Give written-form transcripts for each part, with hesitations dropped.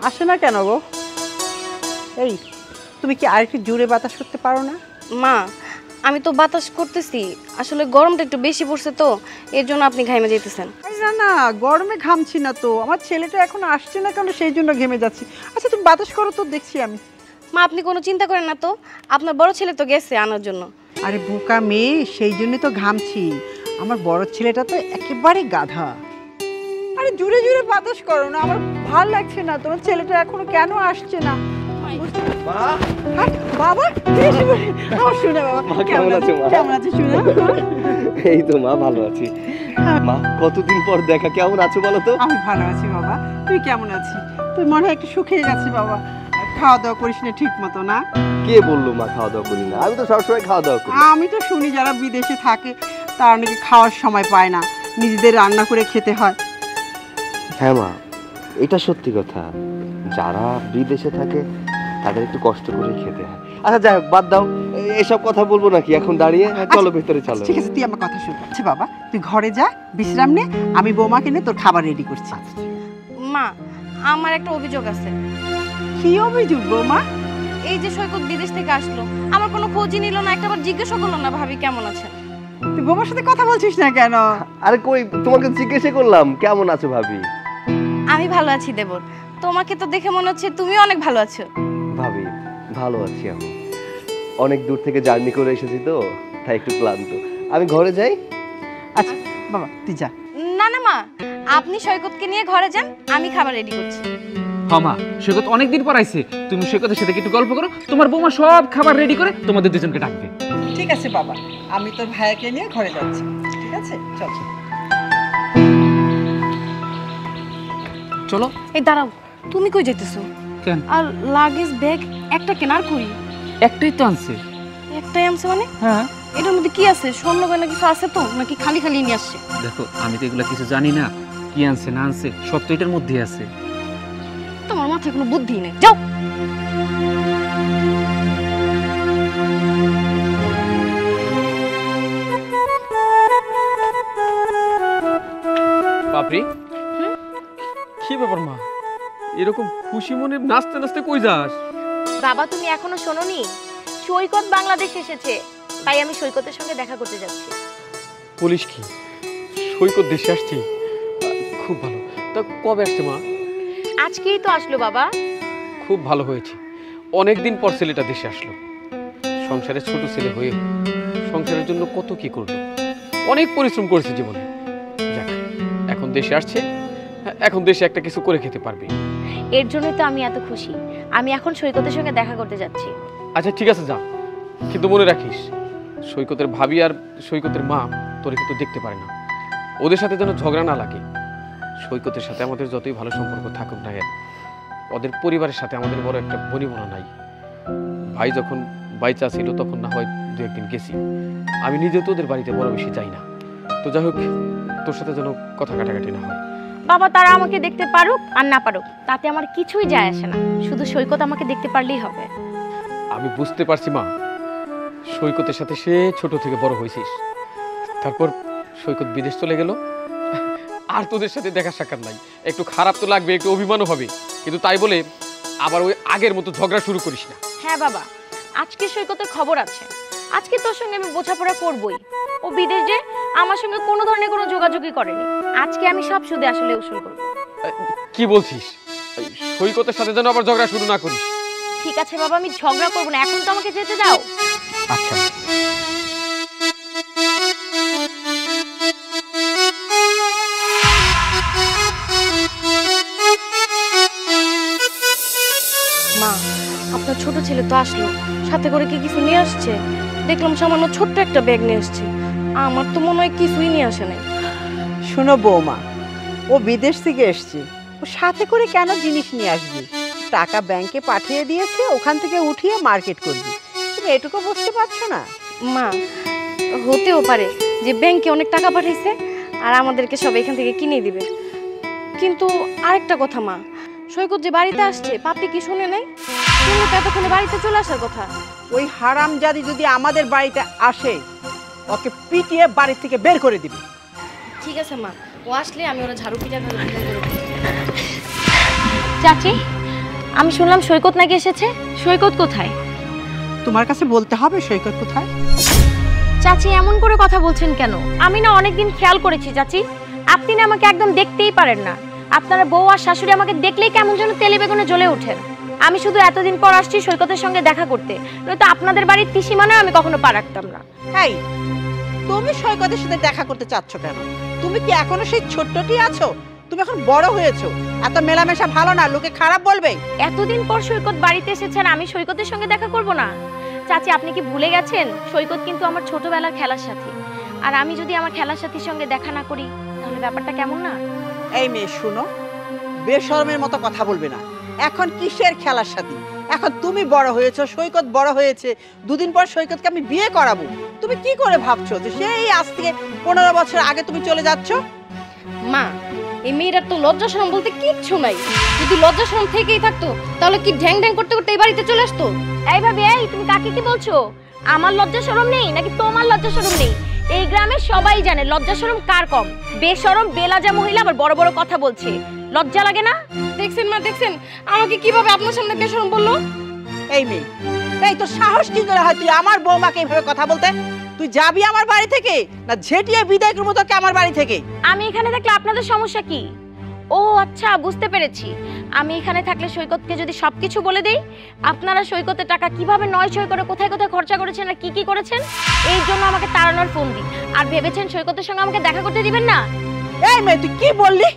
আসে না কেন গো? এই তুমি কি আরেকটু জোরে বাতাস করতে পারো না? মা আমি তো বাতাস করতেছি, আসলে গরমটা একটু বেশি পড়ছে তো এর জন্য আপনি ঘামে যেতেছেন। না না, গরমে ঘামছি না তো, আমার ছেলেটা এখন আসছে না কেন সেই জন্য ঘেমে যাচ্ছি। আচ্ছা তুমি বাতাস করো তো, দেখছি আমি। মা আপনি কোনো চিন্তা করেন না তো, আপনার বড় ছেলে তো গেছে আনার জন্য। আরে বোকা মেয়ে, সেই জন্যই তো ঘামছি। আমার বড় ছেলেটা তো একেবারে গাধা। আরে জোরে জোরে বাতাস করো না, আমার ভাল লাগছে না। তোমার ছেলেটা এখনো কেন আসছে না? বাবা আমার শুনে বাবা কেমন আছো? কেমন আছো শুনে? এই তো মা ভালো আছি। মা কতদিন পর দেখা, কেমন আছো বলো তো? আমি ভালো আছি বাবা, তুই কেমন আছিস? তুই মনে হয় একটু শুকিয়ে গেছিস বাবা, খাওয়া দাওয়া করিস না ঠিক মতো না? কে বললো মা খাওয়া দাওয়া করি না? আমি তো সবসময় খাওয়া দাওয়া করি। আমি তো শুনি যারা বিদেশে থাকে তারা নাকি খাওয়ার সময় পায় না, নিজেদের রান্না করে খেতে হয়। হ্যাঁ মা, এটা সত্যি কথা। যারা বিদেশে থাকে তাদের একটু কষ্ট করে খেতে হয়। আচ্ছা যাই হোক, বাদ দাও, এসব কথা বলবো নাকি এখন দাঁড়িয়ে? চলো ভেতরে চলো। ঠিক আছে, তুই আমার কথা শুন। আচ্ছা বাবা তুই ঘরে যা, বিশ্রাম নে, আমি বৌমাকে নিয়ে তোর খাবার রেডি করছি। মা আমার একটা অভিযোগ আছে। কি অভিযোগ বৌমা? এই যে সৈকত বিদেশ থেকে আসলো, আমার কোনো খোঁজই নিল না, একটাবার জিজ্ঞাসা করলো না ভাবি কেমন আছে। তুই বৌমার সাথে কথা বলছিস না কেন? আরে কই, তোমাকে জিজ্ঞেস করলাম কেমন আছো ভাবি। আমি ভালো আছি দেবর, তোমাকে তো দেখে মনে হচ্ছে তুমিও অনেক ভালো আছো। ভাবি ভালো আছি আমি, অনেক দূর থেকে জার্নি করে এসেছি তো তাই একটু ক্লান্ত। আমি ঘরে যাই। আচ্ছা বাবা তুই যা। না না মা, আপনি সৈকতকে নিয়ে ঘরে যান, আমি খাবার রেডি করছি। মা সৈকত অনেকদিন পর আইছে, তুমি সৈকতের সাথে একটু গল্প করো, তোমার বৌমা সব খাবার রেডি করে তোমাদের দুজনকে ডাকবে। ঠিক আছে বাবা, আমি তোর ভাইয়াকে নিয়ে ঘরে যাচ্ছি। ঠিক আছে চল। চলো। এই দাঁড়াও, তুমি কই যেতেছো? কেন? আর লাগেজ ব্যাগ একটা কেনার করি? একটাই তো আনছে। একটাই আনছে মানে? হ্যাঁ। এটার মধ্যে কি আছে? স্বর্ণ গয়না কিছু আছে তো, নাকি খালি খালি নিয়ে আসছে? দেখো আমি তো এগুলা কিছু জানি না, কি আনছে না আনছে সব তো এটার মধ্যেই আছে। তোমার মাথায় কোনো বুদ্ধি নেই, যাও। বাপরি, কি ব্যাপার মা, এরকম খুশি মনে নাচতে নাচতে কই যাস? বাবা তুমি এখনো শোনোনি? সৈকত বাংলাদেশ এসেছে, তাই আমি সৈকতের সঙ্গে দেখা করতে যাচ্ছি। বলিস কি, সৈকত দেশে আসছি? খুব ভালো। তা কবে আসছে মা? আজকেই তো আসলো বাবা। খুব ভালো হয়েছে, অনেকদিন পর ছেলেটা দেশে আসলো। সংসারের ছোট ছেলে হয়ে সংসারের জন্য কত কি করলো, অনেক পরিশ্রম করেছে জীবনে। যাক, এখন দেশে আসছে, এখন দেশে একটা কিছু করে খেতে পারবে। এর জন্যই তো আমি এত খুশি। আমি এখন সৈকতের সঙ্গে দেখা করতে যাচ্ছি। আচ্ছা ঠিক আছে যা, কিন্তু মনে রাখিস সৈকতের ভাবি আর সৈকতের মা তোরে কিন্তু দেখতে পারে না, ওদের সাথে যেন ঝগড়া না লাগে। সৈকতের সাথে আমাদের যতই ভালো সম্পর্ক থাকুক না কেন, ওদের পরিবারের সাথে আমাদের বড় একটা বনিবনা নাই। ভাই যখন বাইচা ছিল তখন না হয় দু একদিন গেছি, আমি নিজে তো ওদের বাড়িতে বড় বেশি যাই না। তো যাই হোক, তোর সাথে যেন কথা কাটাকাটি না হয়। বাবা তারা আমাকে দেখতে পারুক আর না পারুক তাতে আমার কিছুই যায় আসে না, শুধু সৈকত আমাকে দেখতে পারলেই হবে। আমি বুঝতে পারছি মা, সৈকতের সাথে সে ছোট থেকে বড় হয়েছিস, তারপর সৈকত বিদেশ চলে গেল, আর তোদের সাথে দেখা সাক্ষাৎ নাই। একটু খারাপ তো লাগবে, একটু অভিমানও হবে, কিন্তু তাই বলে আবার ওই আগের মতো ঝগড়া শুরু করিস না। হ্যাঁ বাবা, আজকে সৈকতের খবর আছে, আজকে তোর সঙ্গে আমি বোঝাপড়া করবই। ও বিদেশে আমার সঙ্গে কোনো ধরনের কোনো যোগাযোগই করেনি, আজকে আমি সব সুদে আসলে উসুল করব। কি বলছিস? সৈকতের সাথে যেন আবার ঝগড়া শুরু না করিস। ঠিক আছে বাবা, আমি ঝগড়া করবো না, এখন তো আমাকে যেতে দাও। আচ্ছা। মা আপনার ছোট ছেলে তো আসলো, সাথে করে কি কিছু নিয়ে আসছে? দেখলাম সামান্য ছোট্ট একটা ব্যাগ নিয়ে আসছে, আমার তো মনে হয় কিছুই নিয়ে আসে নাই। শোনো বৌমা, ও বিদেশ থেকে এসছে, ও সাথে করে কেন জিনিস নিয়ে আসবি? টাকা ব্যাংকে পাঠিয়ে দিয়েছে, ওখান থেকে উঠিয়ে মার্কেট করবি। তুমি এটুকু বুঝতে পারছো না? মা হতেও পারে যে ব্যাংকে অনেক টাকা পাঠাইছে আর আমাদেরকে সব এখান থেকে কিনে দিবে, কিন্তু আরেকটা কথা মা, সৈকত যে বাড়িতে আসছে পাপি কি শুনে নাই? শুনলে তো এতক্ষণে বাড়িতে চলে আসার কথা। ওই হারামজাদি যদি আমাদের বাড়িতে আসে, ওকে পিটিয়ে বাড়ি থেকে বের করে দিবি। ঠিক আছে মা, ও আসলে আমি ওরা ঝাড়ু পিটা করে চাচি আমি শুনলাম সৈকত নাকি এসেছে। সৈকত কোথায়? তোমার কাছে বলতে হবে সৈকত কোথায়? চাচি এমন করে কথা বলছেন কেন? আমি না অনেকদিন খেয়াল করেছি চাচি, আপনি না আমাকে একদম দেখতেই পারেন না। আপনারা বউ আর শাশুড়ি আমাকে দেখলেই কেমন যেন তেলে বেগুনে জ্বলে ওঠেন। আমি শুধু এতদিন পর আসছি সৈকতের সঙ্গে দেখা করতে, নয়তো আপনাদের বাড়ির ত্রিসীমানায় আমি কখনো পা রাখতাম না। এই, তুমি সৈকতের সাথে দেখা করতে চাচ্ছ কেন? তুমি কি এখনো সেই ছোট্টটি আছো? তুমি এখন বড় হয়েছো, এত মেলামেশা ভালো না, লোকে খারাপ বলবে। এতদিন পর সৈকত বাড়িতে এসেছেন, আমি সৈকতের সঙ্গে দেখা করব না? চাচি আপনি কি ভুলে গেছেন সৈকত কিন্তু আমার ছোটবেলার খেলার সাথী, আর আমি যদি আমার খেলার সাথীর সঙ্গে দেখা না করি তাহলে ব্যাপারটা কেমন না? এই মেয়ে শুনো, বেশরমের মতো কথা বলবে না। এখন কিসের খেলার সাথী? এখন তুমি বড় হয়েছো, সৈকত বড় হয়েছে, দুদিন পর সৈকতকে আমি বিয়ে করাবো। তুমি কি করে ভাবছো যে সেই আজ থেকে 15 বছর আগে তুমি চলে যাচ্ছ? মা, এই মেয়েটার তো লজ্জা শরম বলতে কিচ্ছু নাই। যদি লজ্জা শরম থেকেই থাকতো তাহলে কি ঢ্যাং ঢ্যাং করতে করতে এই বাড়িতে চলে আসতো? এইভাবে এই তুমি কাকে কি বলছো? আমার লজ্জা শরম নেই নাকি তোমার লজ্জা শরম নেই? এই গ্রামে সবাই জানে লজ্জা শরম কার কম। বেশরম বেলাজা মহিলা আবার বড় বড় কথা বলছে, লজ্জা লাগে না? দেখছেন মা, দেখছেন আমাকে কিভাবে আপনার সামনে বেশরম বললো? এই মেয়ে, এই তো সাহস কি করে হয় তুই আমার বৌমাকে এইভাবে কথা বলতে? তুই যাবি আমার বাড়ি থেকে না ঝেঁটিয়ে বিদায় করবো তোকে আমার বাড়ি থেকে? আমি এখানে থাকলে আপনাদের সমস্যা কি? ও আচ্ছা, বুঝতে পেরেছি। আমি এখানে থাকলে সৈকতকে যদি সবকিছু বলে দেই, আপনারা সৈকতের টাকা কিভাবে নয় ছয় করে কোথায় কোথায় খরচা করেছেন আর কি কি করেছেন, এই জন্য আমাকে তাড়ানোর ফোন দিই। আর ভেবেছেন সৈকতের সঙ্গে আমাকে দেখা করতে দিবেন না? এই মেয়ে তুই কি বললি?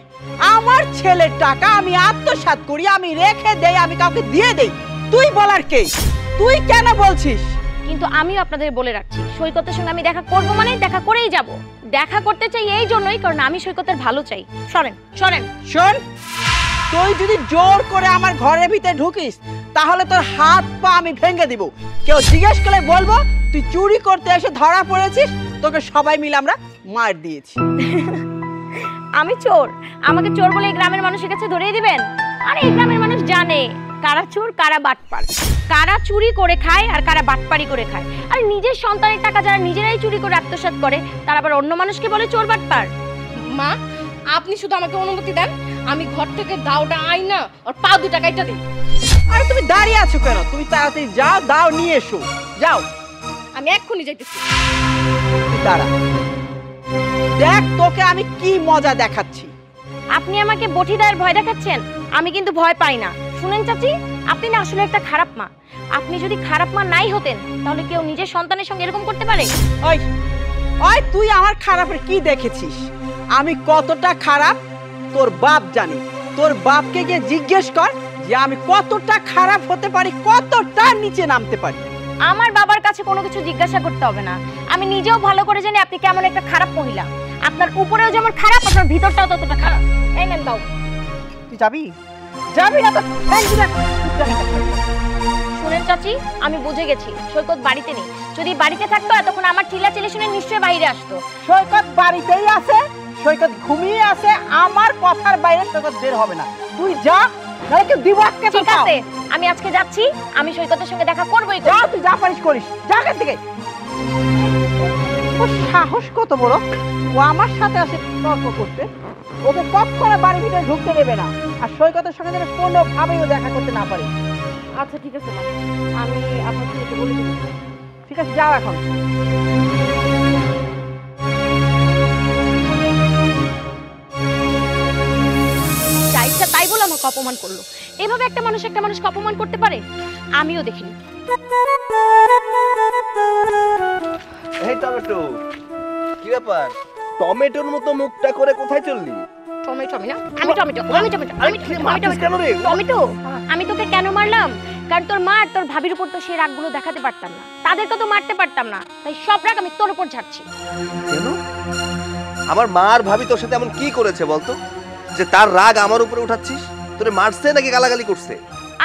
আমার ছেলের টাকা আমি আত্মসাৎ করি, আমি রেখে দেই, আমি কাউকে দিয়ে দেই, তুই বলার কে? তুই কেন বলছিস? কিন্তু আমিও আপনাদের বলে রাখছি, সৈকতের সঙ্গে আমি দেখা করব মানে দেখা করেই যাব। দেখা করতে চাই এই জন্যই কারণ আমি সৈকতের ভালো চাই। সরেন সরেন। শোন, তুই যদি জোর করে আমার ঘরের ভিতরে ঢুকিস তাহলে তোর হাত পা আমি ভেঙে দিব। কেউ জিজ্ঞেস করলে বলবো তুই চুরি করতে এসে ধরা পড়েছিস, তোকে সবাই মিলে আমরা মার দিয়েছি। আমি চোর? আমাকে চোর বলে এই গ্রামের মানুষের কাছে ধরিয়ে দিবেন? আরে এই গ্রামের মানুষ জানে কারা চোর কারা বাটপার, কারা চুরি করে খায় আর কারা বাটপারি করে খায়। আর নিজের সন্তানের টাকা যারা নিজেরাই চুরি করে আত্মসাৎ করে তারা আবার অন্য মানুষকে বলে চোর বাটপার। মা, আপনি শুধু আমাকে অনুমতি দেন, আমি ঘর থেকে দাওটা আইনা আর পা দুটা কাইটা দিই। আরে তুমি দাঁড়িয়ে আছো কেন? তুমি তাড়াতাড়ি যাও, দাও নিয়ে এসো, যাও। আমি এক্ষুনি যাইতেছি। তুই দাঁড়া, দেখ তোকে আমি কি মজা দেখাচ্ছি। আপনি আমাকে বটিদার ভয় দেখাচ্ছেন? আমি কিন্তু ভয় পাই না। শুনেন চাচি, আপনি না আসলে একটা খারাপ মা। আপনি যদি খারাপ মা নাই হতেন তাহলে কেউ নিজের সন্তানের সঙ্গে এরকম করতে পারে? ওই ওই তুই আমার খারাপের কি দেখেছিস? আমি কতটা খারাপ তোর বাপ জানি। তোর বাপকে গিয়ে জিজ্ঞেস কর যে আমি কতটা খারাপ হতে পারি, কতটা নিচে নামতে পারি। আমার বাবার কাছে কোনো কিছু জিজ্ঞাসা করতে হবে না। আমি নিজেও ভালো করে জানি আপনি কেমন একটা খারাপ মহিলা। আপনার উপরেও যেমন খারাপ, আপনার ভিতরটাও ততটা খারাপ। এই নেন দাও। তুই যাবি? যাবি না তো শুনেন চাচি, আমি বুঝে গেছি সৈকত বাড়িতে নেই। যদি বাড়িতে থাকতো এতক্ষণ আমার চিল্লাচিল্লি শুনে নিশ্চয়ই বাইরে আসতো। সৈকত বাড়িতেই আছে, সৈকত ঘুমিয়ে আছে, আমার কথার বাইরে সৈকত বের হবে না। তুই যা, নাহলে কেউ দিব আজকে। ঠিক আছে, আমি আজকে যাচ্ছি, আমি সৈকতের সঙ্গে দেখা করবই। যা, তুই যা পারিস করিস, যা এখান থেকে। ওর সাহস কত বড়, ও আমার সাথে আসে তর্ক করতে। ওকে কখনো বাড়ির ভিতরে ঢুকতে দেবে না, আর সৈকতের সঙ্গে যেন কোনোভাবেই ও দেখা করতে না পারে। আচ্ছা ঠিক আছে মা, আমি আপনার ছেলেকে বলে দিব। ঠিক আছে, যাও এখন। ইচ্ছা তাই বলে আমাকে অপমান করলো। এভাবে একটা মানুষকে অপমান করতে পারে? আমিও দেখিনি। এই টমেটো, কি ব্যাপার? টমেটোর মতো মুখটা করে কোথায় চললি? আমি তোকে কেন মারলাম? কারণ তোর মা আর তোর ভাবির উপর তো সেই রাগগুলো দেখাতে পারতাম না, তাদেরকে তো মারতে পারতাম না, তাই সব রাগ আমি তোর উপর ঝাড়ছি। কেন? আমার মা আর ভাবি তোর সাথে এমন কি করেছে বলতো যে তার রাগ আমার উপরে উঠাচ্ছিস? তোরে মারছে নাকি গালাগালি করছে?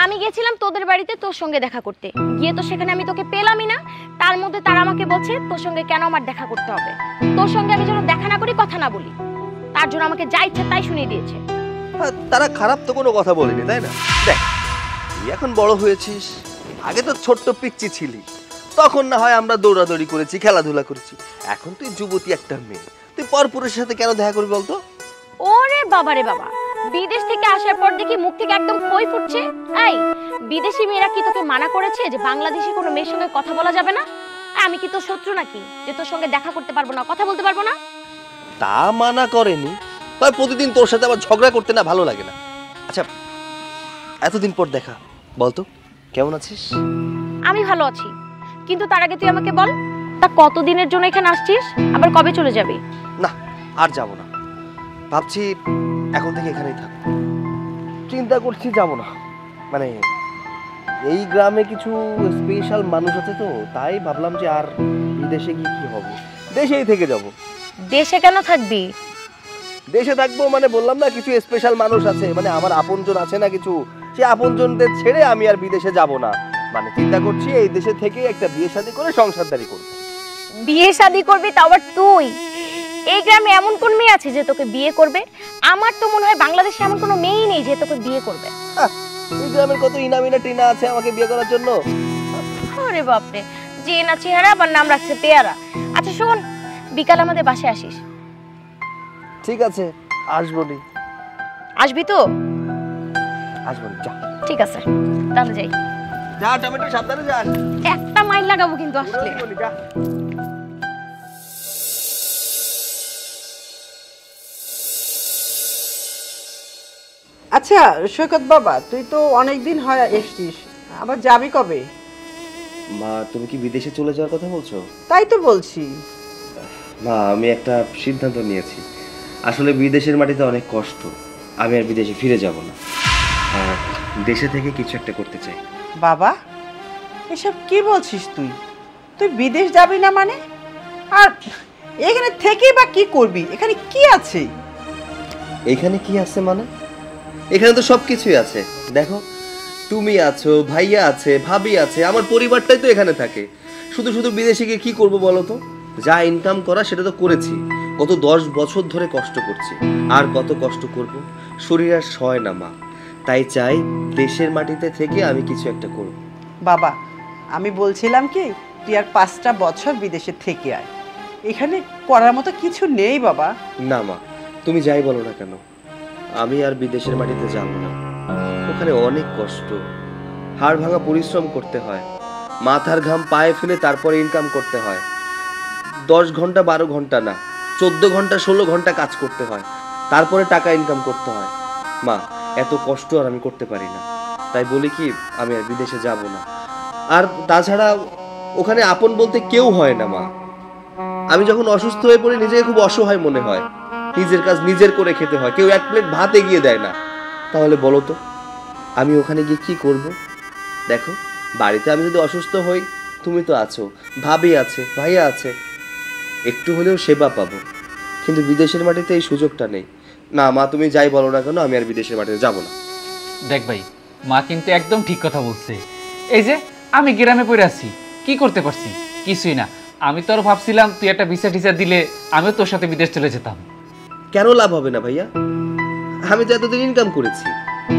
আমি গেছিলাম তোদের বাড়িতে তোর সঙ্গে দেখা করতে, গিয়ে তো সেখানে আমি তোকে পেলামই না। তার মধ্যে তারা আমাকে বলছে তোর সঙ্গে কেন আমার দেখা করতে হবে, তোর সঙ্গে আমি যেন দেখা না করি, কথা না বলি। তার জন্য আমাকে যা ইচ্ছা তাই শুনিয়ে দিয়েছে। তারা খারাপ তো কোনো কথা বলেনি, তাই না? দেখ, তুই এখন বড় হয়েছিস, আগে তো ছোট্ট পিচ্চি ছিলি, তখন না হয় আমরা দৌড়াদৌড়ি করেছি, খেলাধুলা করেছি। এখন তুই যুবতী একটা মেয়ে, তুই পরপুরুষের সাথে কেন দেখা করবি বলতো? ওরে বাবা রে বাবা, বিদেশ থেকে আসার পর দেখি মুখ থেকে একদম খই ফুটছে। এই বিদেশি মেয়েরা কি তোকে মানা করেছে যে বাংলাদেশি কোনো মেয়ের সঙ্গে কথা বলা যাবে না? আমি কি তোর শত্রু নাকি যে তোর সঙ্গে দেখা করতে পারবো না, কথা বলতে পারবো না? তা মানা করেনি, তবে প্রতিদিন তোর সাথে আবার ঝগড়া করতে না ভালো লাগে না। আচ্ছা, এতদিন পর দেখা, বলতো কেমন আছিস? আমি ভালো আছি, কিন্তু তার আগে তুই আমাকে বল, তা কতদিনের জন্য এখানে আসছিস, আবার কবে চলে যাবি? না, আর যাব না, ভাবছি এখন থেকে এখানেই থাক। চিন্তা করছি যাব না, মানে এই গ্রামে কিছু স্পেশাল মানুষ আছে তো, তাই ভাবলাম যে আর বিদেশে গিয়ে কি হবে, দেশেই থেকে যাব। দেশে কেন থাকবি? দেশে থাকবো মানে বললাম না কিছু স্পেশাল মানুষ আছে, মানে আমার আপনজন আছে না কিছু, সে আপনজনদের ছেড়ে আমি আর বিদেশে যাব না। মানে চিন্তা করছি এই দেশে থেকে একটা বিয়ে শাদী করে সংসারদারি করব। বিয়ে শাদী করবি তা আবার তুই? এই গ্রামে এমন কোন মেয়ে আছে যে তোকে বিয়ে করবে? আমার তো মনে হয় বাংলাদেশে এমন কোনো মেয়েই নেই যে তোকে বিয়ে করবে। এই গ্রামের কত ইনামিনা টিনা আছে আমাকে বিয়ে করার জন্য। আরে বাপরে, যে না চেহারা আবার নাম রাখছে পেয়ারা। আচ্ছা শোন, বিকাল আমাদের বাসায় আসিস। ঠিক আছে, আসবো নি। আসবি তো? আসবো নি, যা। ঠিক আছে, তাহলে যাই। যা, টমেটো সাবধানে যাস। একটা মাইল লাগাবো কিন্তু আসলে। যা। আচ্ছা সৈকত বাবা, তুই তো অনেকদিন হয় এসছিস, আবার যাবি কবে? মা, তুমি কি বিদেশে চলে যাওয়ার কথা বলছো? তাই তো বলছি। মা, আমি একটা সিদ্ধান্ত নিয়েছি। আসলে বিদেশের মাটিতে অনেক কষ্ট, আমি আর বিদেশে ফিরে যাব না, আর দেশে থেকে কিছু একটা করতে চাই। বাবা, এসব কি বলছিস তুই? তুই বিদেশ যাবি না মানে? আর এখানে থেকেই বা কি করবি? এখানে কি আছে? এখানে কি আছে মানে? এখানে তো সব কিছুই আছে। দেখো, তুমি আছো, ভাইয়া আছে, ভাবি আছে, আমার পরিবারটাই তো এখানে থাকে। শুধু শুধু বিদেশে গিয়ে কি করবো বলো তো? যা ইনকাম করা সেটা তো করেছি, গত 10 বছর ধরে কষ্ট করছি, আর কত কষ্ট করব, শরীর আর সয় না মা। তাই চাই দেশের মাটিতে থেকে আমি কিছু একটা করব। বাবা, আমি বলছিলাম কি, তুই আর 5টা বছর বিদেশে থেকে আয়, এখানে করার মতো কিছু নেই বাবা। না মা, তুমি যাই বলো না কেন, আমি আর বিদেশের মাটিতে যাব না। ওখানে অনেক কষ্ট, হাড় ভাঙা পরিশ্রম করতে হয়, মাথার ঘাম পায়ে ফেলে তারপরে ইনকাম করতে হয়। 10 ঘন্টা 12 ঘন্টা না, 14 ঘন্টা 16 ঘন্টা কাজ করতে হয়, তারপরে টাকা ইনকাম করতে হয়। মা, এত কষ্ট আর আমি করতে পারি না, তাই বলি কি আমি আর বিদেশে যাব না। আর তাছাড়া ওখানে আপন বলতে কেউ হয় না মা। আমি যখন অসুস্থ হয়ে পড়ি নিজেকে খুব অসহায় মনে হয়, নিজের কাজ নিজের করে খেতে হয়, কেউ এক প্লেট ভাত এগিয়ে দেয় না। তাহলে বলো তো আমি ওখানে গিয়ে কি করব? দেখো, বাড়িতে আমি যদি অসুস্থ হই, তুমি তো আছো, ভাবি আছে, ভাইয়া আছে, একটু হলেও সেবা পাবো। কিন্তু বিদেশের মাটিতে এই সুযোগটা নেই। না মা, তুমি যাই বলো না কেন, আমি আর বিদেশের মাটিতে যাব না। দেখ ভাই, মা কিন্তু একদম ঠিক কথা বলছে। এই যে আমি গ্রামে পড়ে আছি, কি করতে পারছি? কিছুই না। আমি তো আর ভাবছিলাম তুই একটা ভিসা টিসা দিলে আমিও তোর সাথে বিদেশ চলে যেতাম। কেন লাভ হবে না ভাইয়া? আমি তো এতদিন ইনকাম করেছি,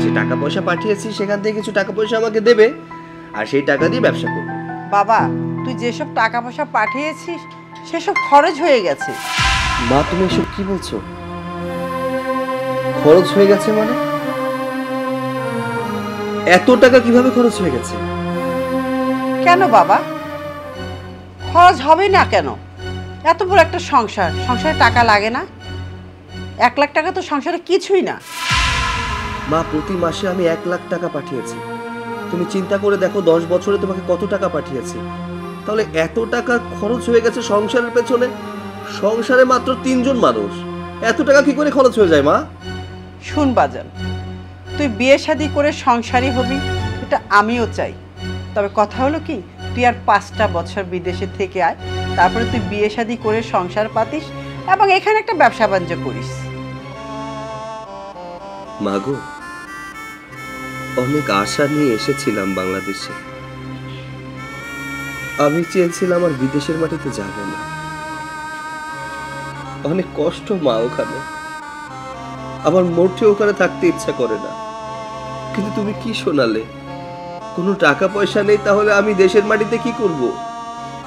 যে টাকা পয়সা পাঠিয়েছি সেখান থেকে কিছু টাকা পয়সা আমাকে দেবে, আর সেই টাকা দিয়ে ব্যবসা করব। বাবা, তুই যেসব টাকা পয়সা পাঠিয়েছিস সেসব খরচ হয়ে গেছে। মা, তুমি এসব কি বলছো? খরচ হয়ে গেছে মানে? এত টাকা কিভাবে খরচ হয়ে গেছে? কেন বাবা, খরচ হবে না কেন? এত বড় একটা সংসারে টাকা লাগে না? 1 লাখ টাকা তো সংসারে কিছুই না। মা, প্রতি মাসে আমি 1 লাখ টাকা পাঠিয়েছি। তুমি চিন্তা করে দেখো 10 বছরে তোমাকে কত টাকা পাঠিয়েছি। তাহলে এত টাকা খরচ হয়ে গেছে সংসারের পেছনে। সংসারে মাত্র 3 জন মানুষ, এত টাকা কি করে খরচ হয়ে যায় মা? শুন বাজান, তুই বিয়ে শাদী করে সংসারী হবি, এটা আমিও চাই। তবে কথা হলো কি, তুই আর 5টা বছর বিদেশে থেকে আয়, তারপরে তুই বিয়ে শাদী করে সংসার পাতিস এবং এখানে একটা ব্যবসা বাণিজ্য করিস। মাগো, অনেক আশা নিয়ে এসেছিলাম বাংলাদেশে। আমি চেয়েছিলাম আর বিদেশের মাটিতে যাব না। অনেক কষ্ট মা ওখানে, আমার মোটেও ওখানে থাকতে ইচ্ছা করে না। কিন্তু তুমি কি শোনালে, কোনো টাকা পয়সা নেই, তাহলে আমি দেশের মাটিতে কি করব?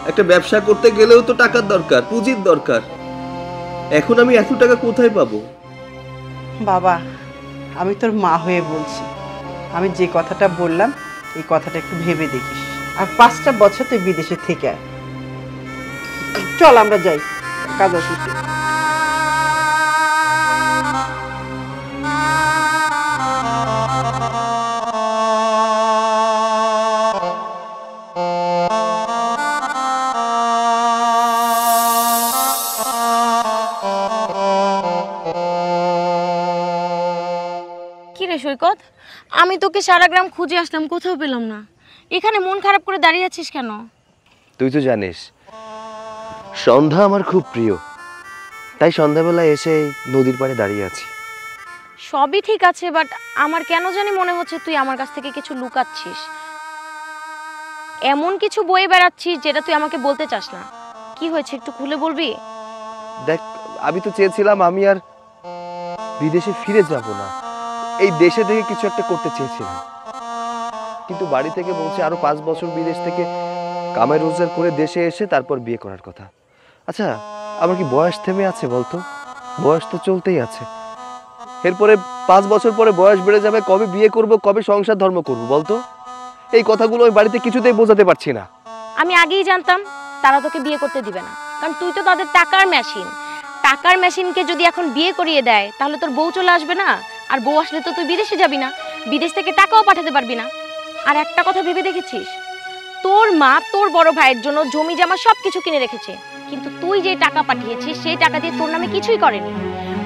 একটা ব্যবসা করতে গেলেও তো টাকার দরকার, পুঁজির দরকার। এখন আমি এত টাকা কোথায় পাবো? বাবা, আমি তোর মা হয়ে বলছি, আমি যে কথাটা বললাম এই কথাটা একটু ভেবে দেখিস। আর 5টা বছর তুই বিদেশে থেকে আয়। চল আমরা যাই, কাজ আছে। কি রে সৈকত, আমি তোকে সারা গ্রাম খুঁজে আসলাম, কোথাও পেলাম না। এখানে মন খারাপ করে দাঁড়িয়ে আছিস কেন? তুই তো জানিস সন্ধ্যা আমার খুব প্রিয়, তাই সন্ধ্যাবেলা এসে নদীর পাড়ে দাঁড়িয়ে আছি। সবই ঠিক আছে, বাট আমার কেন জানি মনে হচ্ছে তুই আমার কাছ থেকে কিছু লুকাচ্ছিস। এমন কিছু বয়ে বেড়াচ্ছিস যেটা তুই আমাকে বলতে চাস না। কি হয়েছে একটু খুলে বলবি? দেখ, আমি তো চেয়েছিলাম আমি আর বিদেশে ফিরে যাব না, এই দেশে থেকে কিছু একটা করতে চেয়েছিলাম, কিন্তু বাড়ি থেকে বলছে আরো 5 বছর বিদেশ থেকে কামাই রোজগার করে দেশে এসে তারপর বিয়ে করার কথা। আচ্ছা, আমার কি বয়স থেমে আছে বলতো? বয়স তো চলতেই আছে। এরপরে 5 বছর পরে বয়স বেড়ে যাবে, কবে বিয়ে করব, কবে সংসার ধর্ম করব বলতো? এই কথাগুলো ওই বাড়িতে কিছুতেই বোঝাতে পারছি না। আমি আগেই জানতাম তারা তোকে বিয়ে করতে দিবে না, কারণ তুই তো তাদের টাকার মেশিন। টাকার মেশিনকে যদি এখন বিয়ে করিয়ে দেয় তাহলে তোর বউ চলে আসবে না, আর বউ আসলে তো তুই বিদেশে যাবি না, বিদেশ থেকে টাকাও পাঠাতে পারবি না। আর একটা কথা ভেবে দেখেছিস, তোর মা তোর বড় ভাইয়ের জন্য জমি জমা সবকিছু কিনে রেখেছে, কিন্তু তুই যে টাকা পাঠিয়েছিস সেই টাকা দিয়ে তোর নামে কিছুই করেনি।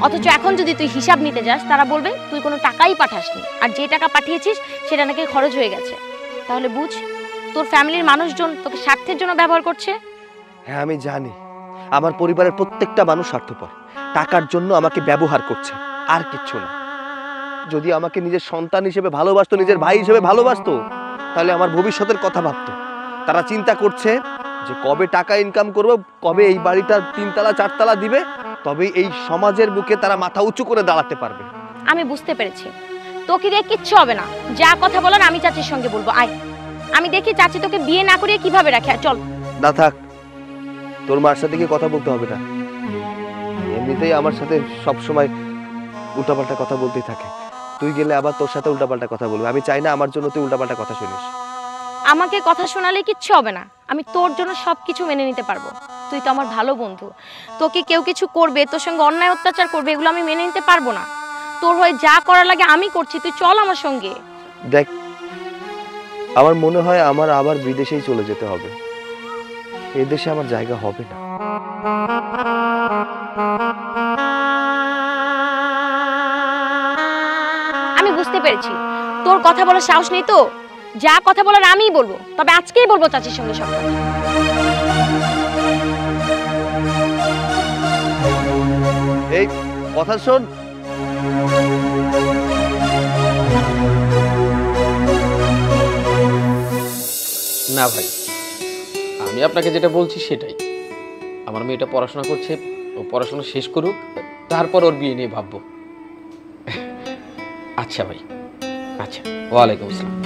অথচ এখন যদি তুই হিসাব নিতে যাস তারা বলবে তুই কোনো টাকাই পাঠাসনি, আর যে টাকা পাঠিয়েছিস সেটা নাকি খরচ হয়ে গেছে। তাহলে বুঝ, তোর ফ্যামিলির মানুষজন তোকে স্বার্থের জন্য ব্যবহার করছে। হ্যাঁ, আমি জানি আমার পরিবারের প্রত্যেকটা মানুষ স্বার্থপর, টাকার জন্য আমাকে ব্যবহার করছে, আর কিচ্ছু না। যদি আমাকে নিজের সন্তান হিসেবে ভালোবাসতো, নিজের ভাই হিসেবে ভালোবাসতো, তাহলে আমার ভবিষ্যতের কথা ভাবতো। তারা চিন্তা করছে যে কবে টাকা ইনকাম করব, কবে এই বাড়িটা 3 তলা 4 তলা দিবে, তবে এই সমাজের বুকে তারা মাথা উঁচু করে দাঁড়াতে পারবে। আমি বুঝতে পেরেছি, তোকে দিয়ে কিচ্ছু হবে না। যা কথা বলার আমি চাচির সঙ্গে বলবো। আয়, আমি দেখি চাচি তোকে বিয়ে না করিয়ে কিভাবে রাখে। চল না, থাক, তোর মার সাথে কি কথা বলতে হবে না। এমনিতেই আমার সাথে সব সময় উল্টাপাল্টা কথা বলতেই থাকে। তুই গেলে আবার তোর সাথে উল্টাপাল্টা কথা বলবে। আমি চাই না আমার জন্য তুই উল্টাপাল্টা কথা শুনিস। আমাকে কথা শোনালে কিচ্ছু হবে না, আমি তোর জন্য সবকিছু মেনে নিতে পারবো। তুই তো আমার ভালো বন্ধু, তোকে কেউ কিছু করবে, তোর সঙ্গে অন্যায় অত্যাচার করবে, এগুলো আমি মেনে নিতে পারবো না। তোর হয়ে যা করার লাগে আমি করছি, তুই চল আমার সঙ্গে। দেখ, আমার মনে হয় আমার আবার বিদেশেই চলে যেতে হবে, এই দেশে আমার জায়গা হবে না। আমি বুঝতে পেরেছি তোর কথা বলার সাহস নেই, তো যা কথা বলার আমিই বলবো, তবে আজকেই বলবো চাচির সঙ্গে সব কথা। এই কথা শোন, না ভাই, আমি আপনাকে যেটা বলছি সেটাই। আমার মেয়েটা পড়াশোনা করছে, ও পড়াশোনা শেষ করুক, তারপর ওর বিয়ে নিয়ে ভাববো। আচ্ছা ভাই, আচ্ছা, ওয়ালাইকুম আসসালাম।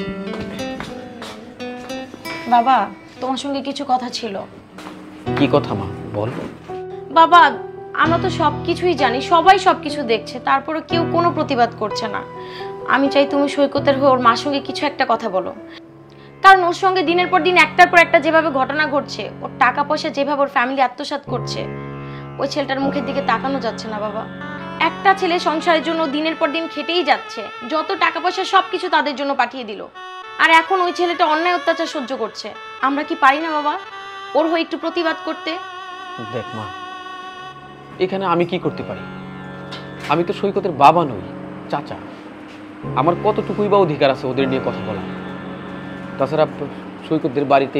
বাবা, তোমার সঙ্গে কিছু কথা ছিল। কি কথা মা, বল। বাবা, আমরা তো সবকিছুই জানি, সবাই সবকিছু দেখছে, তারপরে কেউ কোনো প্রতিবাদ করছে না। আমি চাই তুমি সৈকতের হয়ে ওর মার সঙ্গে কিছু একটা কথা বলো, কারণ ওর সঙ্গে দিনের পর দিন একটার পর একটা যেভাবে ঘটনা ঘটছে, ওর টাকা পয়সা যেভাবে ওর ফ্যামিলি আত্মসাৎ করছে, ওই ছেলেটার মুখের দিকে তাকানো যাচ্ছে না বাবা। একটা ছেলে সংসারের জন্য দিনের পর দিন খেটেই যাচ্ছে, যত টাকা পয়সা সবকিছু তাদের জন্য পাঠিয়ে দিল, আর এখন ওই ছেলেটা অন্যায় অত্যাচার সহ্য করছে। আমরা কি পারি না বাবা ওর হয়ে একটু প্রতিবাদ করতে? দেখ মা, এখানে আমি কি করতে পারি? আমি তো সৈকতের বাবা নই, চাচা। আমার কতটুকুই বা অধিকার আছে ওদের নিয়ে কথা বলা? তাছাড়া সৈকতদের বাড়িতে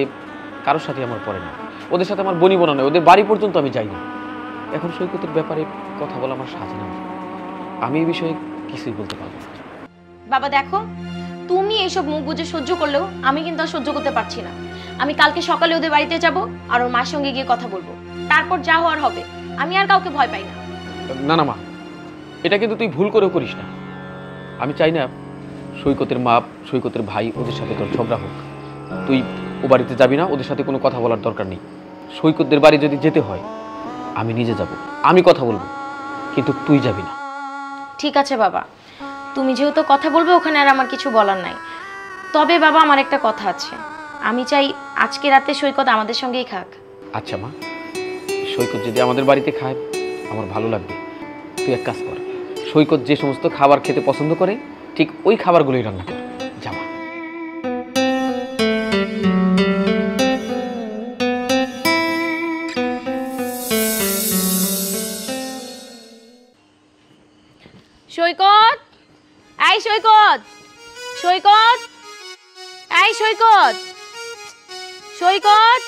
কারোর সাথে আমার পড়ে না, ওদের সাথে আমার বনি বোনা নয়, ওদের বাড়ি পর্যন্ত আমি যাই না। এখন সৈকতের ব্যাপারে কথা বলা আমার সাজে না, আমি এই বিষয়ে কিছুই বলতে পারবো না। বাবা দেখো, তুমি এইসব মুখ বুঝে সহ্য করলেও আমি কিন্তু আর সহ্য করতে পারছি না। আমি কালকে সকালে ওদের বাড়িতে যাব আর ওর মার সঙ্গে গিয়ে কথা বলবো, তারপর যা হওয়ার হবে। আমি আর কাউকে ভয় পাই না। না না মা, এটা কিন্তু তুই ভুল করেও করিস না। আমি চাই না সৈকতের মা, সৈকতের ভাই, ওদের সাথে তোর ঝগড়া হোক। তুই ও বাড়িতে যাবি না, ওদের সাথে কোনো কথা বলার দরকার নেই। সৈকতদের বাড়ি যদি যেতে হয় আমি নিজে যাব, আমি কথা বলবো, কিন্তু তুই যাবি না। ঠিক আছে বাবা, তুমি যেহেতু কথা বলবে ওখানে আর আমার কিছু বলার নাই। তবে বাবা আমার একটা কথা আছে, আমি চাই আজকে রাতে সৈকত আমাদের সঙ্গেই খাক। আচ্ছা মা, সৈকত যদি আমাদের বাড়িতে খায় আমার ভালো লাগবে। তুই এক কাজ কর, সৈকত যে সমস্ত খাবার খেতে পছন্দ করে ঠিক ওই খাবারগুলোই রান্না কর। জামা সৈকত, এই সৈকত, সৈকত, এই সৈকত, সৈকত।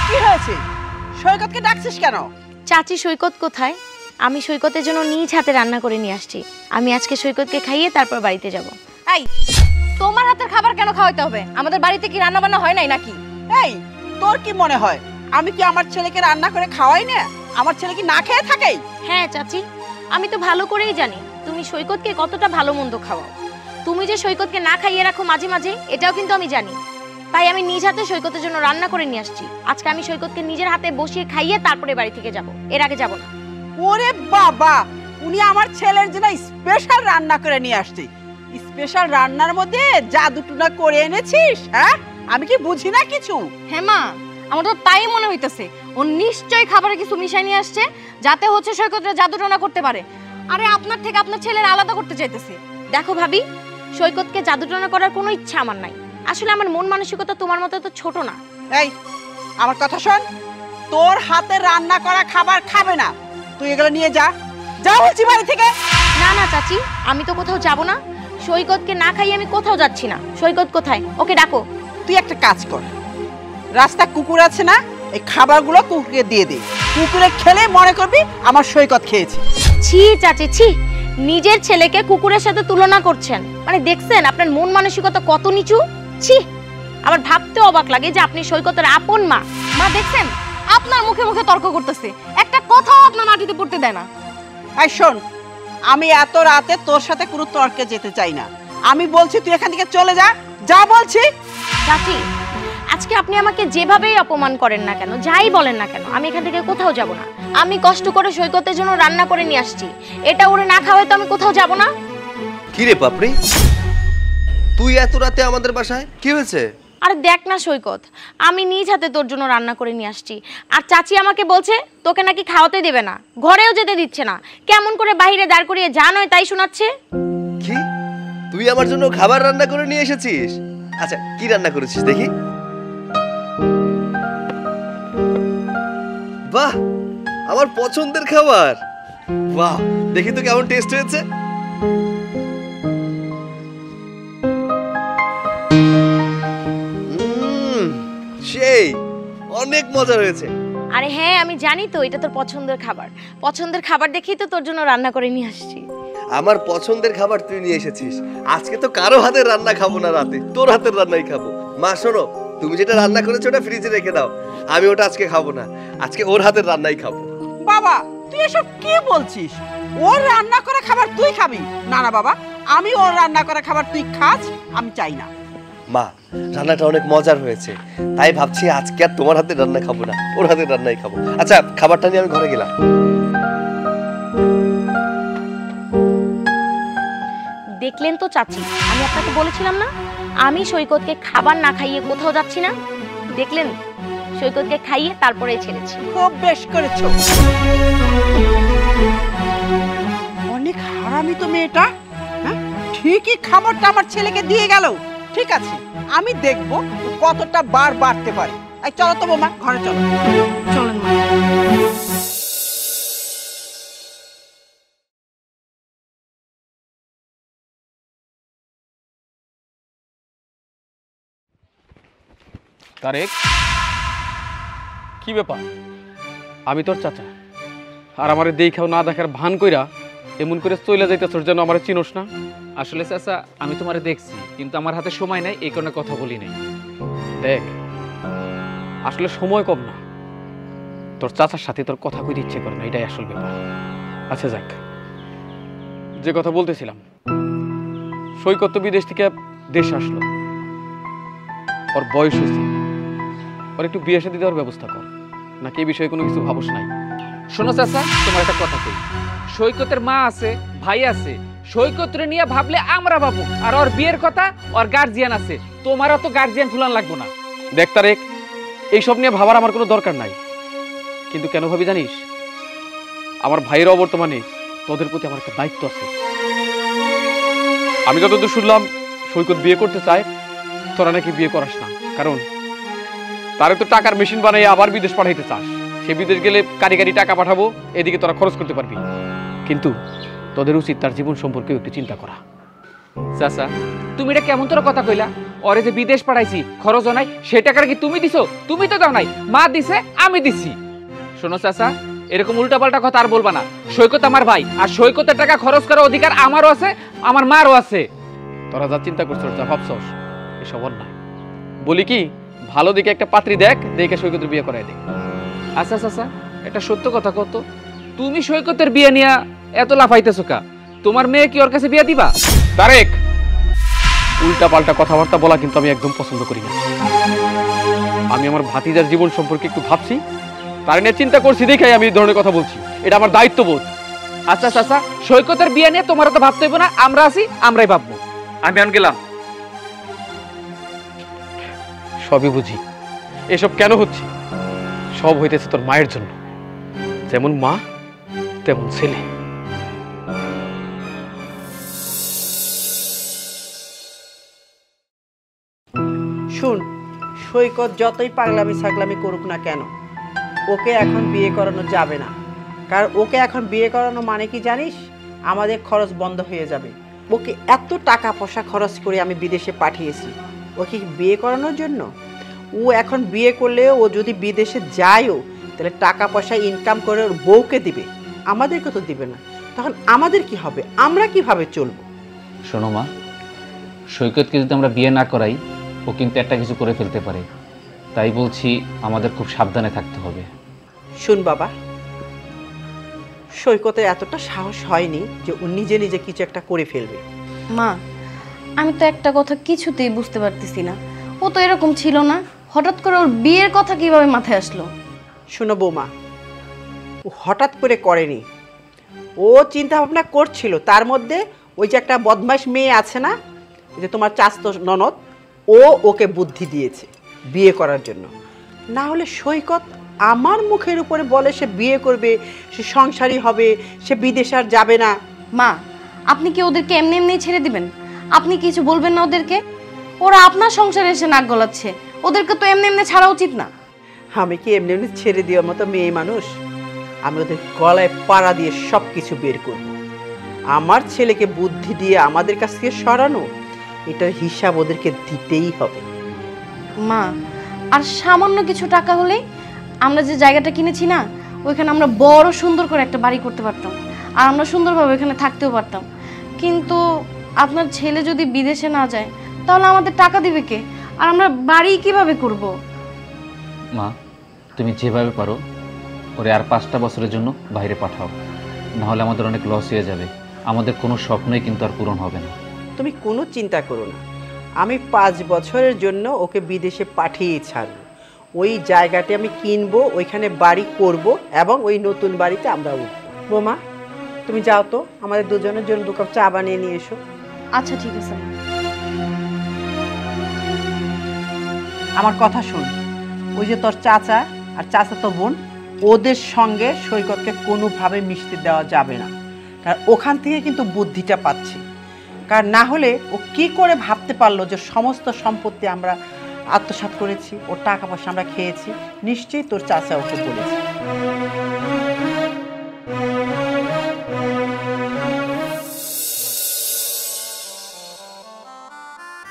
কি হয়েছে? সৈকতকে ডাকছিস কেন? চাচি সৈকত কোথায়? আমি সৈকতের জন্য নিজ হাতে রান্না করে নিয়ে আসছি। আমি আজকে সৈকতকে খাইয়ে তারপর বাড়িতে যাব। এই, তোমার হাতের খাবার কেন খাওয়াইতে হবে? আমাদের বাড়িতে কি রান্না বান্না হয় নাই নাকি? এই, তোর কি মনে হয় আমি কি আমার ছেলেকে রান্না করে খাওয়াই না? আমার ছেলে কি না খেয়ে থাকে? হ্যাঁ চাচি, আমি তো ভালো করেই জানি তুমি সৈকতকে কতটা ভালো মন্দ খাওয়াও। তুমি যে সৈকতকে না খাইয়ে রাখো মাঝে মাঝে, এটাও কিন্তু আমি জানি। তাই আমি নিজ হাতে সৈকতের জন্য রান্না করে নিয়ে আসছি। আজকে আমি সৈকতকে নিজের হাতে বসিয়ে খাইয়ে তারপরে বাড়ি থেকে যাব, এর আগে যাব না। ওরে বাবা, উনি আমার ছেলের জন্য স্পেশাল রান্না করে নিয়ে আসছে। স্পেশাল রান্নার মধ্যে জাদু টুনা করে এনেছিস? হ্যাঁ, আমি কি বুঝি না কিছু? হ্যাঁ মা, আমার তো তাই মনে হইতেছে। ও নিশ্চয়ই খাবারে কিছু মিশাই নিয়ে আসছে যাতে হচ্ছে সৈকতরা জাদু টোনা করতে পারে। আরে আপনার থেকে আপনার ছেলের আলাদা করতে চাইতেছে। দেখো ভাবি, সৈকতকে জাদুটনা করার কোনো ইচ্ছা আমার নাই। আসলে আমার মন মানসিকতা তোমার মতো তো ছোট না। এই, আমার কথা শোন, তোর হাতে রান্না করা খাবার খাবে না। তুই এগুলো নিয়ে যা, যা বলছি বাড়ি থেকে। না না চাচি, আমি তো কোথাও যাব না। সৈকতকে না খাইয়ে আমি কোথাও যাচ্ছি না। সৈকত কোথায়? ওকে ডাকো। তুই একটা কাজ কর, রাস্তা কুকুর আছে না, এই খাবারগুলো কুকুরকে দিয়ে দে। কুকুরে খেলে মনে করবি আমার সৈকত খেয়েছে। ছি চাচি ছি, নিজের ছেলেকে কুকুরের সাথে তুলনা করছেন, মানে দেখছেন আপনার মন মানসিকতা কত নিচু। ছি, আমার ভাবতে অবাক লাগে যে আপনি সৈকতের আপন মা। মা দেখছেন, আপনার মুখে মুখে তর্ক করতেছে, একটা কথাও আপনার মাটিতে পড়তে দেয় না। এই শোন, আমি এত রাতে তোর সাথে কোনো তর্কে যেতে চাই না। আমি বলছি তুই এখান থেকে চলে যা, যা বলছি। চাচি, আজকে আপনি আমাকে যেভাবেই অপমান করেন না কেন, যাই বলেন না কেন, আমি এখান থেকে কোথাও যাব না। আমি কষ্ট করে সৈকতের জন্য রান্না করে নিয়ে আসছি, এটা ওরে না খাওয়াই তো আমি কোথাও যাব না। কি রে পাপড়ি, তুই এত রাতে আমাদের বাসায়? কি হয়েছে? আরে দেখ না সৈকত, আমি নিজ হাতে তোর জন্য রান্না করে নিয়ে আসছি, আর চাচি আমাকে বলছে তোকে নাকি খাওয়াতে দেবে না, ঘরেও যেতে দিচ্ছে না, কেমন করে বাইরে দাঁড় করিয়ে যা নয় তাই শোনাচ্ছে। কি, তুই আমার জন্য খাবার রান্না করে নিয়ে এসেছিস? আচ্ছা, কি রান্না করেছিস দেখি? বাহ, আমার পছন্দের খাবার। বাহ, দেখি তো কেমন টেস্ট হয়েছে। সেই অনেক মজা হয়েছে। আরে হ্যাঁ, আমি জানি তো এটা তোর পছন্দের খাবার। পছন্দের খাবার দেখেই তো তোর জন্য রান্না করে নিয়ে আসছি। আমার পছন্দের খাবার তুই নিয়ে এসেছিস। আজকে তো কারো হাতের রান্না খাবো না, রাতে তোর হাতের রান্নাই খাবো। মা শোনো, তুমি যেটা রান্না করেছো ওটা ফ্রিজে রেখে দাও। আমি ওটা আজকে খাবো না, আজকে ওর হাতের রান্নাই খাবো। বাবা, তুই এসব কি বলছিস? ওর রান্না করা খাবার তুই খাবি? না না বাবা, আমি ওর রান্না করা খাবার তুই খাস, আমি চাই না। মা, রান্নাটা অনেক মজার হয়েছে, তাই ভাবছি আজকে আর তোমার হাতের রান্না খাবো না, ওর হাতের রান্নাই খাবো। আচ্ছা, খাবারটা নিয়ে আমি ঘরে গেলাম। দেখলেন তো চাচি, আমি আপনাকে বলেছিলাম না আমি সৈকতকে খাবার না খাইয়ে কোথাও যাচ্ছি না? দেখলেন, সৈকতকে খাইয়ে তারপরে ছেড়েছি। খুব বেশ করেছো। অনেক হারামি তো মেয়েটা। হ্যাঁ, ঠিকই খাবারটা আমার ছেলেকে দিয়ে গেল। ঠিক আছে, আমি দেখবো কতটা বার বাড়তে পারে। এই চলো তো বৌমা, ঘরে চলো। চলেন মা। তারেক, কি ব্যাপার? আমি তোর চাচা, আর আমারে দেখাও না দেখার ভান কইরা এমন করে চলে যাইতেছস যেন আমারে চিনোস না। আসলে চাচা, আমি তোমারে দেখছি, কিন্তু আমার হাতে সময় নাই, এই কারণে কথা বলি নাই। দেখ, আসলে সময় কম না, তোর চাচার সাথে তোর কথা কইতে ইচ্ছে করে না, এটাই আসল ব্যাপার। আচ্ছা যাক, যে কথা বলতেছিলাম, সৈকত তো বিদেশ থেকে দেশে আসলো, ওর বয়স হয়েছে, ও ওর একটু বিয়ে শাদী দেওয়ার ব্যবস্থা কর, নাকি এই বিষয়ে কোনো কিছু ভাবস নাই? শোনো চাচা, তোমার একটা কথা কই, সৈকতের মা আছে, ভাই আছে, সৈকতরে নিয়ে ভাবলে আমরা ভাবো, আর ওর বিয়ের কথা, ওর গার্জিয়ান আছে, তোমারও তো গার্জিয়ান ফুলান লাগবো না। দেখ তারেক, এইসব নিয়ে ভাবার আমার কোনো দরকার নাই, কিন্তু কেন ভাবি জানিস? আমার ভাইয়ের অবর্তমানে তোদের প্রতি আমার একটা দায়িত্ব আছে। আমি যতদূর শুনলাম সৈকত বিয়ে করতে চায়, তোরা নাকি বিয়ে করাস না, কারণ তারে তো টাকার মেশিন বানাই আবার বিদেশ পাঠাইতে চাস। সে বিদেশ গেলে কারি কারি টাকা পাঠাবো, এদিকে তোরা খরচ করতে পারবি, কিন্তু তোদের উচিত তার জীবন সম্পর্কেও একটু চিন্তা করা। চাচা, তুমি এটা কেমন তোর কথা কইলা? ওরে যে বিদেশ পাঠাইছি, খরচও নাই, সেই টাকাটা কি তুমি দিছো? তুমি তো দাও নাই, মা দিছে, আমি দিছি। শোনো চাচা, এরকম উল্টাপাল্টা কথা আর বলবা না। সৈকত আমার ভাই, আর সৈকতের টাকা খরচ করার অধিকার আমারও আছে, আমার মারও আছে। তোরা যা চিন্তা করছিস, যা ভাবছস, এসব অন্যায়। বলি কি, ভালো দিকে একটা পাত্রী দেখ, দেখে সৈকতের বিয়ে করাই দে। আচ্ছা চাচা, এটা সত্য কথা কত? তুমি সৈকতের বিয়ে নিয়ে এত লাফাইতেছো কা? তোমার মেয়ে কি ওর কাছে বিয়ে দিবা? তারেক, উল্টা পাল্টা কথাবার্তা বলা কিন্তু আমি একদম পছন্দ করি না। আমি আমার ভাতিজার জীবন সম্পর্কে একটু ভাবছি, তার নিয়ে চিন্তা করছি, দেখাই আমি এই ধরনের কথা বলছি। এটা আমার দায়িত্ববোধ। আচ্ছা চাচা, সৈকতের বিয়ে নিয়ে তোমার তো ভাবতে হইব না, আমরা আছি, আমরাই ভাববো। আমি এখন গেলাম। সবই বুঝি, এসব কেন হচ্ছে? সব হইতেছে তোর মায়ের জন্য। যেমন মা তেমন ছেলে। শুন, সৈকত যতই পাগলামি ছাগলামি করুক না কেন, ওকে এখন বিয়ে করানো যাবে না। কারণ ওকে এখন বিয়ে করানো মানে কি জানিস? আমাদের খরচ বন্ধ হয়ে যাবে। ওকে এত টাকা পয়সা খরচ করে আমি বিদেশে পাঠিয়েছি, ওকে বিয়ে করানোর জন্য? ও এখন বিয়ে করলে, ও যদি বিদেশে যায়ও, তাহলে টাকা পয়সা ইনকাম করে ওর বউকে দিবে, আমাদেরকে তো দিবে না। তখন আমাদের কি হবে? আমরা কিভাবে চলবো? শোনো মা, সৈকতকে যদি আমরা বিয়ে না করাই, ও কিন্তু একটা কিছু করে ফেলতে পারে। তাই বলছি, আমাদের খুব সাবধানে থাকতে হবে। শুন বাবা, সৈকতের এতটা সাহস হয়নি যে ও নিজে নিজে কিছু একটা করে ফেলবে। মা, আমি তো একটা কথা কিছুতেই বুঝতে পারতেছি না। ও তো এরকম ছিল না, হঠাৎ করে ওর বিয়ের কথা কিভাবে মাথায় আসলো? শোনো বৌমা, ও হঠাৎ করে করেনি, ও চিন্তা ভাবনা করছিল। তার মধ্যে ওই যে একটা বদমাইশ মেয়ে আছে না, ওই যে তোমার চাচতো ননদ, ও ওকে বুদ্ধি দিয়েছে বিয়ে করার জন্য। না হলে সৈকত আমার মুখের উপরে বলে সে বিয়ে করবে, সে সংসারী হবে, সে বিদেশে আর যাবে না। মা, আপনি কি ওদেরকে এমনি এমনি ছেড়ে দিবেন? আপনি কিছু বলবেন না ওদেরকে? ওরা আপনার সংসারে এসে নাক গলাচ্ছে, ওদেরকে তো এমনি এমনি ছাড়া উচিত না। আমি কি এমনি এমনি ছেড়ে দেওয়ার মতো মেয়ে মানুষ? আমি ওদের গলায় পাড়া দিয়ে সব কিছু বের করব। আমার ছেলেকে বুদ্ধি দিয়ে আমাদের কাছ থেকে সরানো, এটার হিসাব ওদেরকে দিতেই হবে। মা, আর সামান্য কিছু টাকা হলেই আমরা যে জায়গাটা কিনেছি না, ওইখানে আমরা বড় সুন্দর করে একটা বাড়ি করতে পারতাম, আর আমরা সুন্দরভাবে ওইখানে থাকতেও পারতাম। কিন্তু আপনার ছেলে যদি বিদেশে না যায়, তাহলে আমাদের টাকা দিবে কে? আর আমরা বাড়ি কিভাবে করব? মা, তুমি যেভাবে পারো ওরে আর 5টা বছরের জন্য বাইরে পাঠাও, না হলে আমাদের অনেক লস হয়ে যাবে। আমাদের কোনো স্বপ্নই কিন্তু আর পূরণ হবে না। তুমি কোনো চিন্তা করো না, আমি 5 বছরের জন্য ওকে বিদেশে পাঠিয়ে ছাড়ব। ওই জায়গাটি আমি কিনবো, ওইখানে বাড়ি করব, এবং ওই নতুন বাড়িতে আমরা উঠব। বোমা, তুমি যাও তো, আমাদের দুজনের জন্য 2 কাপ চা বানিয়ে নিয়ে এসো। আচ্ছা, ঠিক আছে। আমার কথা শোন, ওই যে তোর চাচা আর চাচাতো বোন, ওদের সঙ্গে সৈকতকে কোনোভাবে মিশতে দেওয়া যাবে না। কারণ ওখান থেকে কিন্তু বুদ্ধিটা পাচ্ছি। কারণ না হলে ও কি করে ভাবতে পারলো যে সমস্ত সম্পত্তি আমরা আত্মসাৎ করেছি, ওর টাকা পয়সা আমরা খেয়েছি? নিশ্চয়ই তোর চাচা ওকে বলেছে।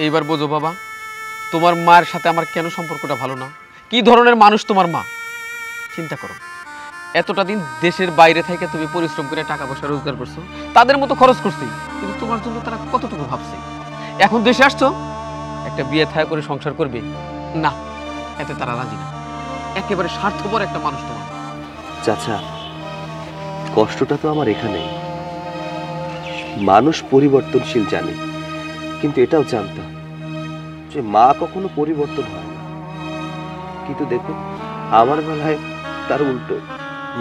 এইবার বোঝো বাবা, তোমার মায়ের সাথে আমার কেন সম্পর্কটা ভালো না, কি ধরনের মানুষ তোমার মা। চিন্তা করো, এতটা দিন দেশের বাইরে থেকে তুমি পরিশ্রম করে টাকা পয়সা রোজগার করছো, তাদের মতো খরচ করছি, কিন্তু তোমার জন্য তারা কতটুকু ভাবছে? এখন দেশে আসছো, একটা বিয়ে থাকা করে সংসার করবে না, এতে তারা রাজি না। একেবারে স্বার্থপর একটা মানুষ তোমার। চাচা, কষ্টটা তো আমার এখানে। মানুষ পরিবর্তনশীল জানি, কিন্তু এটাও জানতাম যে মা কখনো পরিবর্তন হয় না। কিন্তু দেখুন আমার বেলায় তার উল্টো,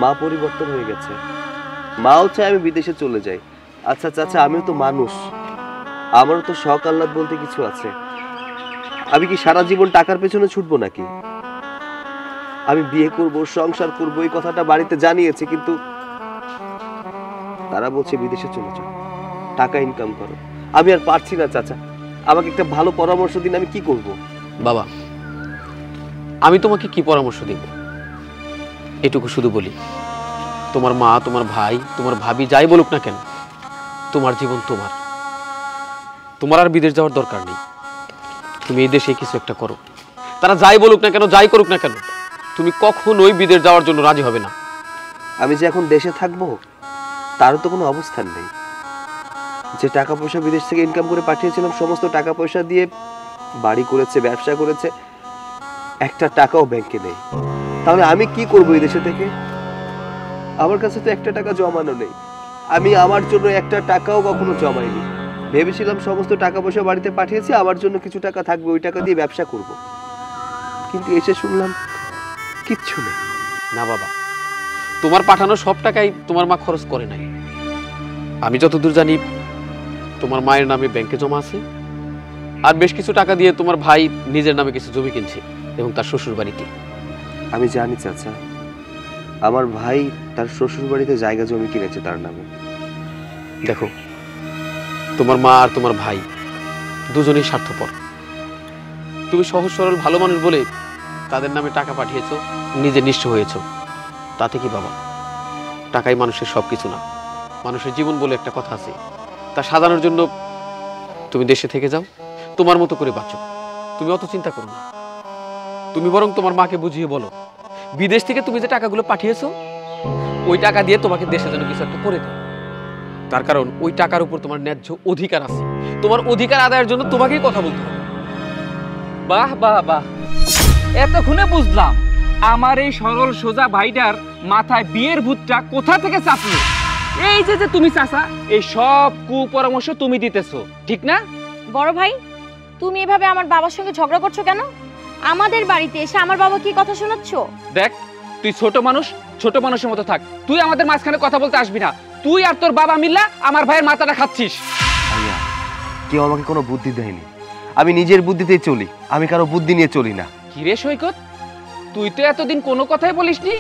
মা পরিবর্তন হয়ে গেছে। মাও চায় আমি বিদেশে চলে যাই। আচ্ছা চাচা, আমিও তো মানুষ, আমারও তো শখ আহ্লাদ বলতে কিছু আছে। আমি কি সারা জীবন টাকার পেছনে ছুটবো নাকি? আমি বিয়ে করব, সংসার করব, এই কথাটা বাড়িতে জানিয়েছি, কিন্তু তারা বলছে বিদেশে চলে যাও, টাকা ইনকাম করো। আমি আর পারছি না চাচা, আমাকে একটা ভালো পরামর্শ দিন, আমি কি করব? বাবা, আমি তোমাকে কি পরামর্শ দেব এটুকু শুধু বলি, তোমার মা, তোমার ভাই, তোমার ভাবি যাই বলুক না কেন, তোমার জীবন তোমার, তোমার আর বিদেশ যাওয়ার দরকার নেই। তুমি এই দেশে কিছু একটা করো। তারা যাই বলুক না কেন, যাই করুক না কেন, তুমি কখনোই বিদেশ যাওয়ার জন্য রাজি হবে না। আমি যে এখন দেশে থাকবো তারও তো কোনো অবস্থান নেই। যে টাকা পয়সা বিদেশ থেকে ইনকাম করে পাঠিয়েছিলাম, সমস্ত টাকা পয়সা দিয়ে বাড়ি করেছে, ব্যবসা করেছে, একটা টাকাও ব্যাংকে নেই। তাহলে আমি কি করবো এই দেশে থেকে? আমার কাছে তো একটা টাকা জমানো নেই। আমি আমার জন্য একটা টাকাও কখনো জমাইনি। ভেবেছিলাম সমস্ত টাকা পয়সা বাড়িতে পাঠিয়েছি, আমার জন্য কিছু টাকা থাকবে, ওই টাকা দিয়ে ব্যবসা করব। কিন্তু এসে শুনলাম কিচ্ছু নেই। না বাবা, তোমার পাঠানো সব টাকাই তোমার মা খরচ করে নাই। আমি যতদূর জানি তোমার মায়ের নামে ব্যাংকে জমা আছে, আর বেশ কিছু টাকা দিয়ে তোমার ভাই নিজের নামে কিছু জমি কিনছে এবং তার শ্বশুর বাড়িতে। আমি জানি চাচা, আমার ভাই তার শ্বশুর বাড়িতে জায়গা জমি কিনেছে তার নামে। দেখো, তোমার মা আর তোমার ভাই দুজনেই স্বার্থপর। তুমি সহজ সরল ভালো মানুষ বলে তাদের নামে টাকা পাঠিয়েছো, নিজে নিঃস্ব হয়েছো। তাতে কি বাবা, টাকাই মানুষের সবকিছু না। মানুষের জীবন বলে একটা কথা আছে, তা সাজানোর জন্য তুমি দেশে থেকে যাও, তোমার মতো করে বাঁচো। তুমি অত চিন্তা করো না। তুমি বরং তোমার মাকে বুঝিয়ে বলো, বিদেশ থেকে তুমি যে টাকাগুলো পাঠিয়েছো, ওই টাকা দিয়ে তোমাকে দেশে যেন কিছু একটা করে দেয়। তার কারণ ওই টাকার উপর তোমার ন্যায্য অধিকার আছে। তোমার অধিকার আদায়ের জন্য তোমাকেই কথা বলতে হবে। বাহ বাহ বাহ, এতক্ষণে বুঝলাম আমার এই সরল সোজা ভাইটার মাথায় বিয়ের ভূতটা কোথা থেকে চাপলো। এই যে তুমি চাচা, এই সব কুপরামর্শ তুমি দিতেছো, ঠিক না? বড় ভাই, তুমি এভাবে আমার বাবার সঙ্গে ঝগড়া করছো কেন? আমাদের বাড়িতে এসে আমার বাবা কি কথা শোনাচ্ছ? দেখ, তুই ছোট মানুষ, ছোট মানুষের মতো থাক। তুই আমাদের মাঝখানে কথা বলতে আসবি না। তুই আর তোর বাবা মিল্লা আমার ভাইয়ের মাথাটা খাচ্ছিস। ভাইয়া, কেউ আমাকে কোনো বুদ্ধি দেয়নি, আমি নিজের বুদ্ধিতেই চলি, আমি কারো বুদ্ধি নিয়ে চলি না। কি রে সৈকত, তুই তো এতদিন কোনো কথাই বলিসনি,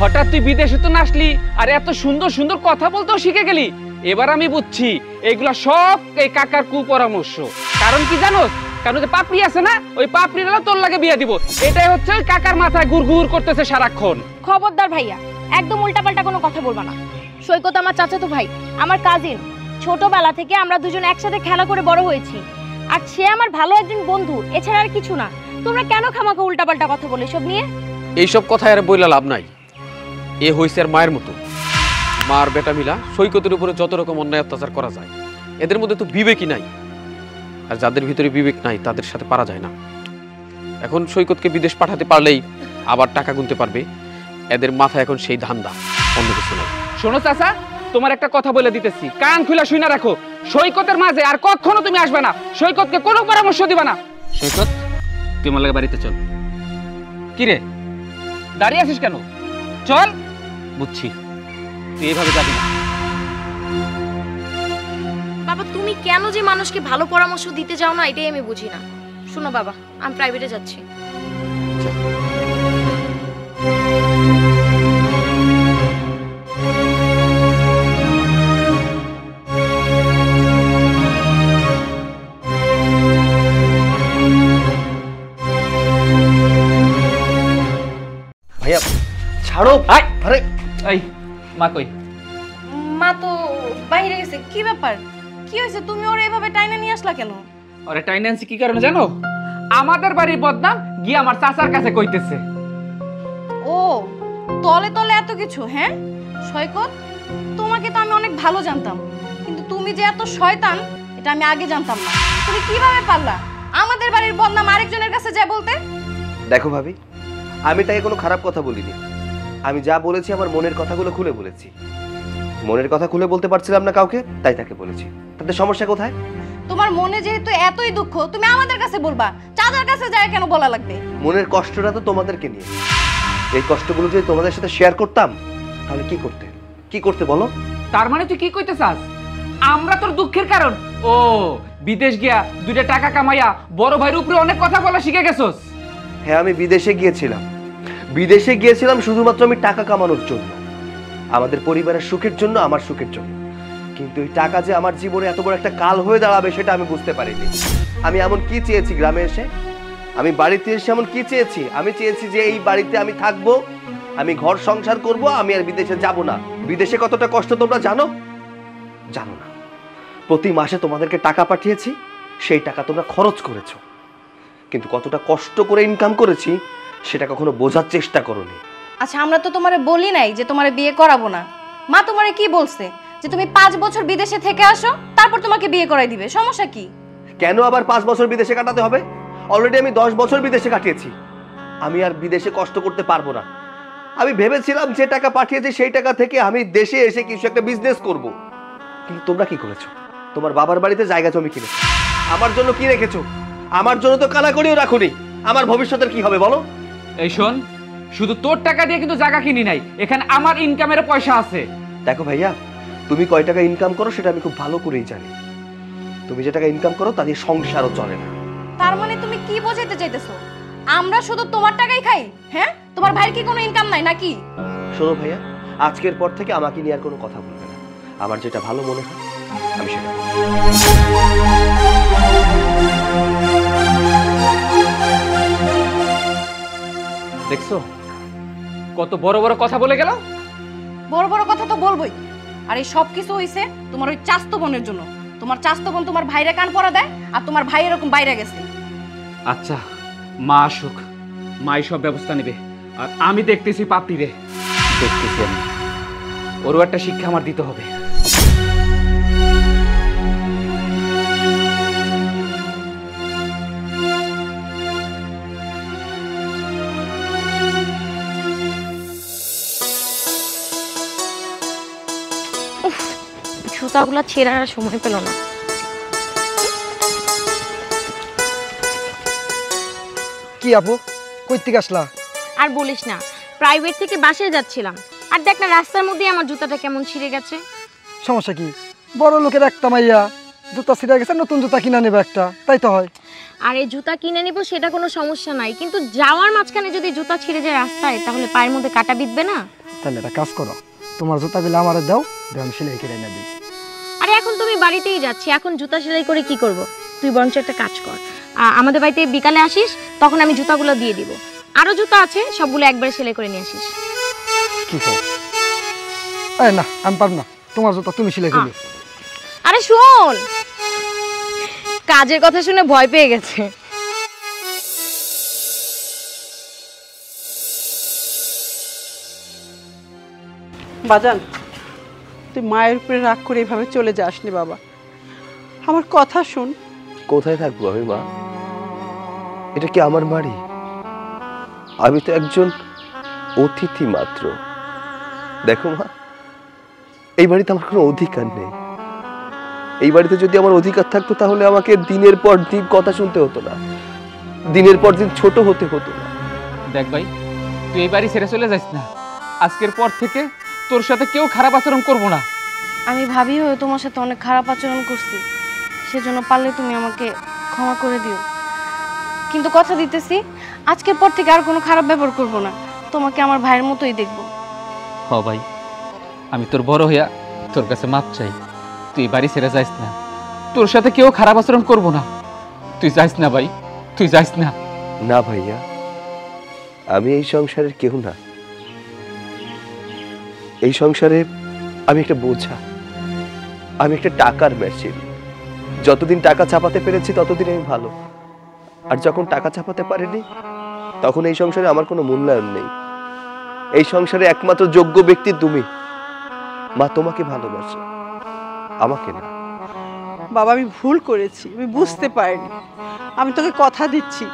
হঠাৎ তুই বিদেশে তো আসলি আর এত সুন্দর সুন্দর কথা বলতেও শিখে গেলি। এবার আমি বুঝছি এগুলা সব এই কাকার কুপরামর্শ। কারণ কি জানোস? কারণ যে পাপড়ি আছে না, ওই পাপড়ির তোর লাগে বিয়ে দিব, এটাই হচ্ছে ওই কাকার মাথায় গুড়গুড় করতেছে সারাক্ষণ। খবরদার ভাইয়া, একদম উল্টাপাল্টা কোনো কথা বলবা না। সৈকত আমার চাচাতো ভাই, আমার কাজিন। ছোটবেলা থেকে আমরা দুজন একসাথে খেলা করে বড় হয়েছি, আর সে আমার ভালো একজন বন্ধু, এছাড়া আর কিছু না। তোমরা কেন খামাখা উল্টাপাল্টা কথা বলে সব নিয়ে? এইসব কথা আর বইলা লাভ নাই। এ হইছে আর মায়ের মতো। মার বেটা মিলা সৈকতের উপরে যত রকম অন্যায় অত্যাচার করা যায়, এদের মধ্যে তো বিবেকই নাই। আর যাদের ভিতরে বিবেক নাই তাদের সাথে পারা যায় না। এখন সৈকতকে বিদেশ পাঠাতে পারলেই আবার টাকা গুনতে পারবে, এদের মাথায় এখন সেই ধান্দা, অন্য কিছু নাই। শোনো চাচা, তোমার একটা কথা বলে দিতেছি, কান খুলে শুনে রাখো। সৈকতের মাঝে আর কখনো তুমি আসবে না, সৈকতকে কোনো পরামর্শ দিবা না। সৈকত, তুই আমার লাগে বাড়িতে চল। কি রে, দাঁড়িয়ে আছিস কেন? চল। বুঝছি, তুই এইভাবে যাবি না। বাবা, তুমি কেন যে মানুষকে ভালো পরামর্শ দিতে যাও না, এটাই আমি বুঝি না। শোনো বাবা, আমি প্রাইভেটে যাচ্ছি। ভাইয়া ছাড়ো। আরে এই মা কই? মা তো বাইরে গেছে। কি ব্যাপার, কি হয়েছে? তুমি ওরা এভাবে টাইনা নিয়ে আসলা কেন? আরে টাইনান্সি কি কারণে জানো? আমাদের বাড়ির বদনাম গিয়ে আমার চাচার কাছে কইতেছে। ও, তলে তলে এত কিছু? হ্যাঁ সৈকত, তোমাকে তো আমি অনেক ভালো জানতাম, কিন্তু তুমি যে এত শয়তান এটা আমি আগে জানতাম না। তুমি কিভাবে পারলা আমাদের বাড়ির বদনাম আরেকজনের কাছে যা বলতে? দেখো ভাবি, আমি তাকে কোনো খারাপ কথা বলিনি। আমি যা বলেছি আমার মনের কথাগুলো খুলে বলেছি। মনের কথা খুলে বলতে পারছিলাম না কাউকে, তাই তাকে বলেছি। তাতে সমস্যা কোথায়? তোমার মনে যেহেতু এতই দুঃখ তুমি আমাদের কাছে বলবা, চাচার কাছে যায় কেন বলা লাগবে? মনের কষ্টটা তো তোমাদেরকে নিয়ে। এই কষ্টগুলো যদি তোমাদের সাথে শেয়ার করতাম তাহলে কি করতে বলো? তার মানে তুই কি কইতে চাস আমরা তোর দুঃখের কারণ? ও বিদেশ গিয়া 2টা টাকা কামাইয়া বড় ভাইয়ের উপরে অনেক কথা বলা শিখে গেছস? হ্যাঁ, আমি বিদেশে গিয়েছিলাম শুধুমাত্র আমি টাকা কামানোর জন্য, আমাদের পরিবারের সুখের জন্য, আমার সুখের জন্য। কিন্তু এই টাকা যে আমার জীবনে এত বড় একটা কাল হয়ে দাঁড়াবে সেটা আমি বুঝতে পারিনি। আমি এমন কি চেয়েছি গ্রামে এসে, আমি বাড়িতে এসে এমন কি চেয়েছি? আমি চেয়েছি যে এই বাড়িতে আমি থাকবো, আমি ঘর সংসার করব, আমি আর বিদেশে যাব না। বিদেশে কতটা কষ্ট তোমরা জানো না? প্রতি মাসে তোমাদেরকে টাকা পাঠিয়েছি, সেই টাকা তোমরা খরচ করেছো, কিন্তু কতটা কষ্ট করে ইনকাম করেছি সেটা কখনো বোঝার চেষ্টা করোনি। আচ্ছা, আমরা তো তোমারে বলি নাই যে তোমারে বিয়ে করাবো না। মা তোমারে কি বলছে? যে তুমি 5 বছর বিদেশে থেকে আসো, তারপর তোমাকে বিয়ে করাই দিবে। সমস্যা কি? কেন আবার 5 বছর বিদেশে কাটাতে হবে? অলরেডি আমি 10 বছর বিদেশে কাটিয়েছি। আমি আর বিদেশে কষ্ট করতে পারবো না। আমি ভেবেছিলাম যে টাকা পাঠিয়েছি সেই টাকা থেকে আমি দেশে এসে কিছু একটা বিজনেস করব। কিন্তু তোমরা কি করেছো? তোমার বাবার বাড়িতে জায়গা জমি কিনেছো, আমার জন্য কি রেখেছো? আমার জন্য তো কানাকড়িও রাখোনি। আমার ভবিষ্যতের কি হবে বলো? এই শোন, শুধু তোর টাকা দিয়ে কিন্তু জায়গা কিনি নাই, এখানে আমার ইনকামের পয়সা আছে। দেখো ভাইয়া, তুমি কয় টাকা ইনকাম করো সেটা আমি খুব ভালো করেই জানি। তুমি যে টাকা ইনকাম করো তা দিয়ে সংসারও চলে না। তার মানে তুমি কি বোঝাতে চাইতেছো? আমরা শুধু তোমার টাকাই খাই? হ্যাঁ, তোমার ভাইয়ের কি কোনো ইনকাম নাই নাকি? শোনো ভাইয়া, আজকের পর থেকে আমাকে নিয়ে আর কোনো কথা বলবে না। আমার যেটা ভালো মনে হয় আমি সেটা করব। দেখছো কত বড় বড় কথা বলে গেল? বড় বড় কথা তো বলবোই। আর এই সব কিছু হইছে তোমার ওই চাস্তো বোনের জন্য। তোমার চাস্তো বোন তোমার ভাইরে কান পরা দেয়, আর তোমার ভাই এরকম বাইরে গেছে। আচ্ছা, মা আসুক, মাই সব ব্যবস্থা নেবে। আর আমি দেখতেছি পাপ্পিরে, দেখতেছি আমি, ওরও একটা শিক্ষা আমার দিতে হবে। জুতাগুলো ছেঁড়ার সময় পেল না। কি আপু, কই থেকে আসলা? আর বলিস না, প্রাইভেট থেকে বাসায় যাচ্ছিলাম, আর দেখ না রাস্তার মধ্যে আমার জুতাটা কেমন ছিঁড়ে গেছে। সমস্যা কি? বড় লোকের একটা মাইয়া, জুতা ছিঁড়ে গেছে, নতুন জুতা কিনা নেবে একটা, তাই তো হয়। আর এই জুতা কিনে নিব সেটা কোনো সমস্যা নাই, কিন্তু যাওয়ার মাঝখানে যদি জুতা ছিঁড়ে যায় রাস্তায়, তাহলে পায়ের মধ্যে কাটা বিঁধবে না? তাহলে একটা কাজ করো, তোমার জুতাগুলো আমার দাও, আমি সেলাই করে এনে দিই। আরে এখন তুমি বাড়িতেই যাচ্ছি, এখন জুতা সেলাই করে কি করব? তুই বরঞ্চ একটা কাজ কর, আমাদের বাড়িতে বিকালে আসিস, তখন আমি জুতাগুলো দিয়ে দিব। আরো জুতা আছে, সবগুলো একবারে সেলাই করে নিয়ে আসিস। কি কর? এই না, আমি পারব না, তোমার জুতা তুমি সেলাই করবে। আরে শোন, কাজের কথা শুনে ভয় পেয়ে গেছে। বাজান, তুই মায়ের উপরে রাগ করে এভাবে চলে যাসনি বাবা, আমার কথা শুন। কোথায় থাকবো আমি মা? এটা কি আমার বাড়ি? আমি তো একজন অতিথি মাত্র। দেখো মা, এই বাড়িতে আমার কোনো অধিকার নেই। এই বাড়িতে যদি আমার অধিকার থাকতো তাহলে আমাকে দিনের পর দিন কথা শুনতে হতো না, দিনের পর দিন ছোট হতে হতো না। দেখ ভাই, তুই এই বাড়ি ছেড়ে চলে যাস না। আজকের পর থেকে তোর সাথে কেউ খারাপ আচরণ করবো না। আমি ভাবি হয়ে তোমার সাথে অনেক খারাপ আচরণ করছি, সেজন্য পারলে তুমি আমাকে ক্ষমা করে দিও। কিন্তু কথা দিতেছি, আজকের পর থেকে আর কোনো খারাপ ব্যবহার করব না, তোমাকে আমার ভাইয়ের মতোই দেখবো। হ ভাই, আমি তোর বড় হইয়া তোর কাছে মাপ চাই। তুই বাড়ি ছেড়ে যাইস না, তোর সাথে কেউ খারাপ আচরণ করবো না। তুই যাইস না ভাই, তুই যাইস না। না ভাইয়া, আমি এই সংসারের কেউ না। এই সংসারে আমি একটা বোঝা, আমি একটা টাকার মেশিন। যতদিন টাকা চাপাতে পেরেছি ততদিন আমি ভালো, আর যখন টাকা চাপাতে পারিনি তখন এই সংসারে আমার কোনো মূল্যায়ন নেই। এই সংসারে একমাত্র যোগ্য ব্যক্তি তুমি মা, তোমাকে ভালোবাসে, আমাকে না। বাবা, আমি ভুল করেছি, আমি বুঝতে পারিনি। আমি তোকে কথা দিচ্ছি,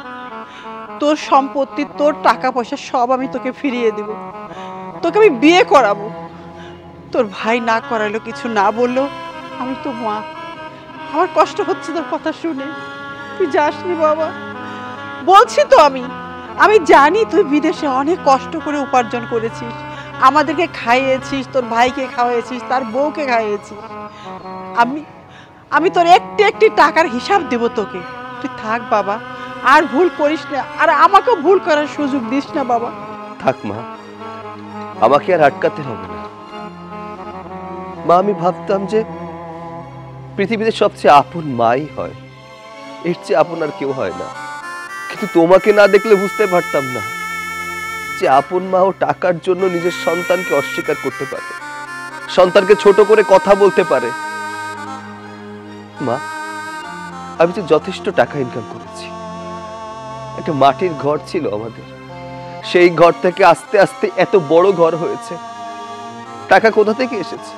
তোর সম্পত্তি, তোর টাকা পয়সা সব আমি তোকে ফিরিয়ে দেব। তোকে আমি বিয়ে করাবো। তোর ভাই না করালো, কিছু না বললো, আমি তো মা, আমার কষ্ট হচ্ছে তোর কথা শুনে। তুই যাসনি বাবা। বলছি তো আমি জানি তুই বিদেশে অনেক কষ্ট করে উপার্জন করেছিস, আমাদেরকে খাইয়েছিস, তোর ভাইকে খাওয়াইছিস, তার বউকে খাইয়েছিস। আমি তোর একটি একটি টাকার হিসাব দেব তোকে। তুই থাক বাবা, আর ভুল করিস না, আর আমাকেও ভুল করার সুযোগ দিস না বাবা। থাক মা, আমাকে আর আটকাতে হবে না। মা, আমি ভাবতাম যে পৃথিবীতে সবচেয়ে আপন মাই হয়, এর চেয়ে আপন আর কেউ হয় না। কিন্তু তোমাকে না দেখলে বুঝতে পারতাম না যে আপন মাও টাকার জন্য নিজের সন্তানকে অস্বীকার করতে পারে, সন্তানকে ছোট করে কথা বলতে পারে। মা, আমি তো যথেষ্ট টাকা ইনকাম করেছি। একটা মাটির ঘর ছিল আমাদের, সেই ঘর থেকে আস্তে আস্তে এত বড় ঘর হয়েছে। টাকা কোথা থেকে এসেছে?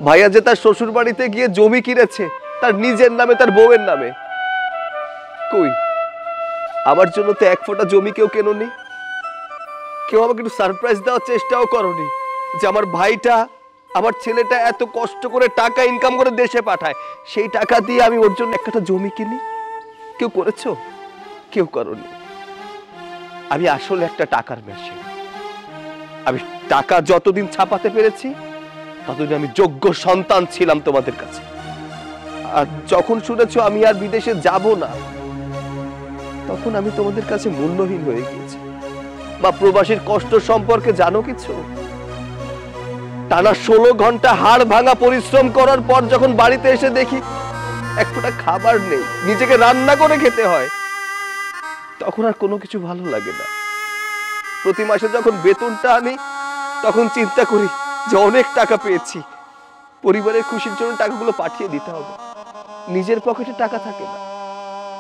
ভাইয়া যে তার শ্বশুর বাড়িতে গিয়ে জমি কিনেছে তার নিজের নামে, তার বউয়ের নামে। কই, আমার জন্য তো এক ফোঁটা জমি কেউ কেননি। কেউ আমাকে একটু সারপ্রাইজ দেওয়ার চেষ্টাও করনি যে আমার ভাইটা, আমার ছেলেটা এত কষ্ট করে টাকা ইনকাম করে দেশে পাঠায়, সেই টাকা দিয়ে আমি ওর জন্য একটা জমি কিনি। কেউ করেছো? কেউ করনি। আমি আসলে একটা টাকার মেশিন। আমি টাকা যতদিন ছাপাতে পেরেছি ততদিন আমি যোগ্য সন্তান ছিলাম তোমাদের কাছে। আর যখন শুনেছো আমি আর বিদেশে যাব না, তখন আমি তোমাদের কাছে মূল্যহীন হয়ে গিয়েছি। বা প্রবাসীর কষ্ট সম্পর্কে জানো কিছু? টানা 16 ঘন্টা হাড় ভাঙা পরিশ্রম করার পর যখন বাড়িতে এসে দেখি এক ফোঁটা খাবার নেই, নিজেকে রান্না করে খেতে হয়, তখন আর কোনো কিছু ভালো লাগে না। প্রতি মাসে যখন বেতনটা আনি তখন চিন্তা করি যে অনেক টাকা পেয়েছি, পরিবারের খুশির জন্য টাকাগুলো পাঠিয়ে দিতে হবে। নিজের পকেটে টাকা থাকে না,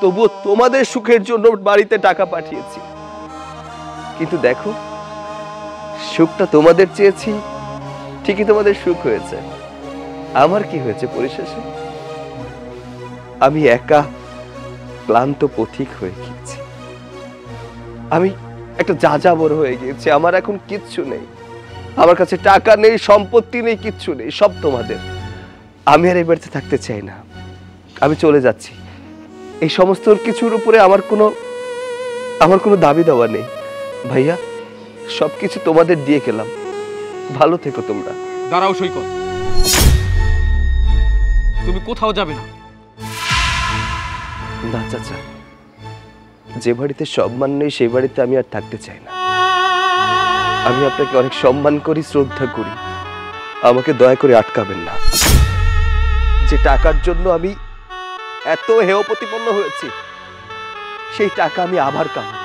তবুও তোমাদের সুখের জন্য বাড়িতে টাকা পাঠিয়েছি। কিন্তু দেখো, সুখটা তোমাদের চেয়েছি, ঠিকই তোমাদের সুখ হয়েছে। আমার কি হয়েছে পরিশেষে? আমি একা ক্লান্ত পথিক হয়ে গিয়েছি। আমি একটা যাযাবর হয়ে গিয়েছি। আমার এখন কিচ্ছু নেই, আমার কাছে টাকা নেই, সম্পত্তি নেই, কিচ্ছু নেই, সব তোমাদের। আমি আর এই বাড়িতে থাকতে চাই না, আমি চলে যাচ্ছি। এই সমস্ত কিছুর উপরে আমার কোনো দাবি দেওয়া নেই। ভাইয়া, সবকিছু তোমাদের দিয়ে গেলাম, ভালো থেকো তোমরা। দাঁড়াও সৈকত, তুমি কোথাও যাবে না। না চাচা, যে বাড়িতে সম্মান নেই সেই বাড়িতে আমি আর থাকতে চাই না। আমি আপনাকে অনেক সম্মান করি, শ্রদ্ধা করি, আমাকে দয়া করে আটকাবেন না। যে টাকার জন্য আমি এত হেয় প্রতিপন্ন হয়েছি, সেই টাকা আমি আবার কামাবো।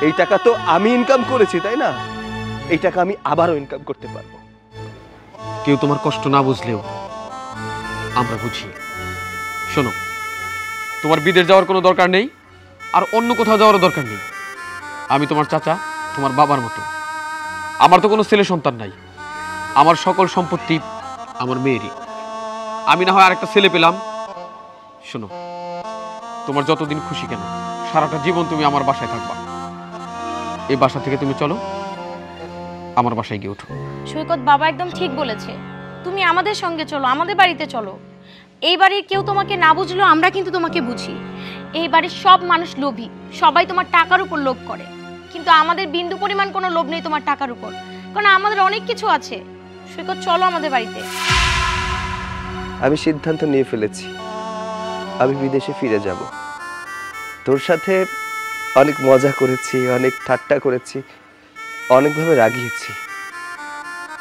এই টাকা তো আমি ইনকাম করেছি, তাই না? এই টাকা আমি আবারও ইনকাম করতে পারবো। কেউ তোমার কষ্ট না বুঝলেও আমরা বুঝি। শোনো, তোমার বিদেশ যাওয়ার কোনো দরকার নেই, আর অন্য কোথাও যাওয়ারও দরকার নেই। আমি তোমার চাচা, তোমার বাবার মতো। আমার তো কোনো ছেলে সন্তান নাই, আমার সকল সম্পত্তি আমার মেয়েরই। আমি না হয় আরেকটা ছেলে পেলাম। শোনো, তোমার যতদিন খুশি কেন, সারাটা জীবন তুমি আমার বাসায় থাকবা। এই বাসা থেকে তুমি চলো, আমার বাসায় গিয়ে ওঠো। সৈকত বাবা একদম ঠিক বলেছে, তুমি আমাদের সঙ্গে চলো, আমাদের বাড়িতে চলো। এই বাড়ির কেউ তোমাকে না বুঝলেও আমরা কিন্তু তোমাকে বুঝি। এই বাড়ির সব মানুষ লোভী, সবাই তোমার টাকার উপর লোভ করে, কিন্তু আমাদের বিন্দু পরিমাণ কোনো লোভ নেই তোমার টাকার উপর, কারণ আমাদের অনেক কিছু আছে। সৈকত চলো আমাদের বাড়িতে। আমি সিদ্ধান্ত নিয়ে ফেলেছি, আমি বিদেশে ফিরে যাব। তোর সাথে অনেক মজা করেছি, অনেক ঠাট্টা করেছি, অনেকভাবে রাগিয়েছি।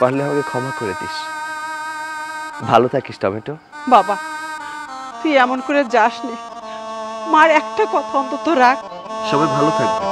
পারলে আমাকে ক্ষমা করে দিস। ভালো থাকিস টমেটো। বাবা, তুই এমন করে যাস নি, মার একটা কথা অন্তত রাখ। সবাই ভালো থাকবে।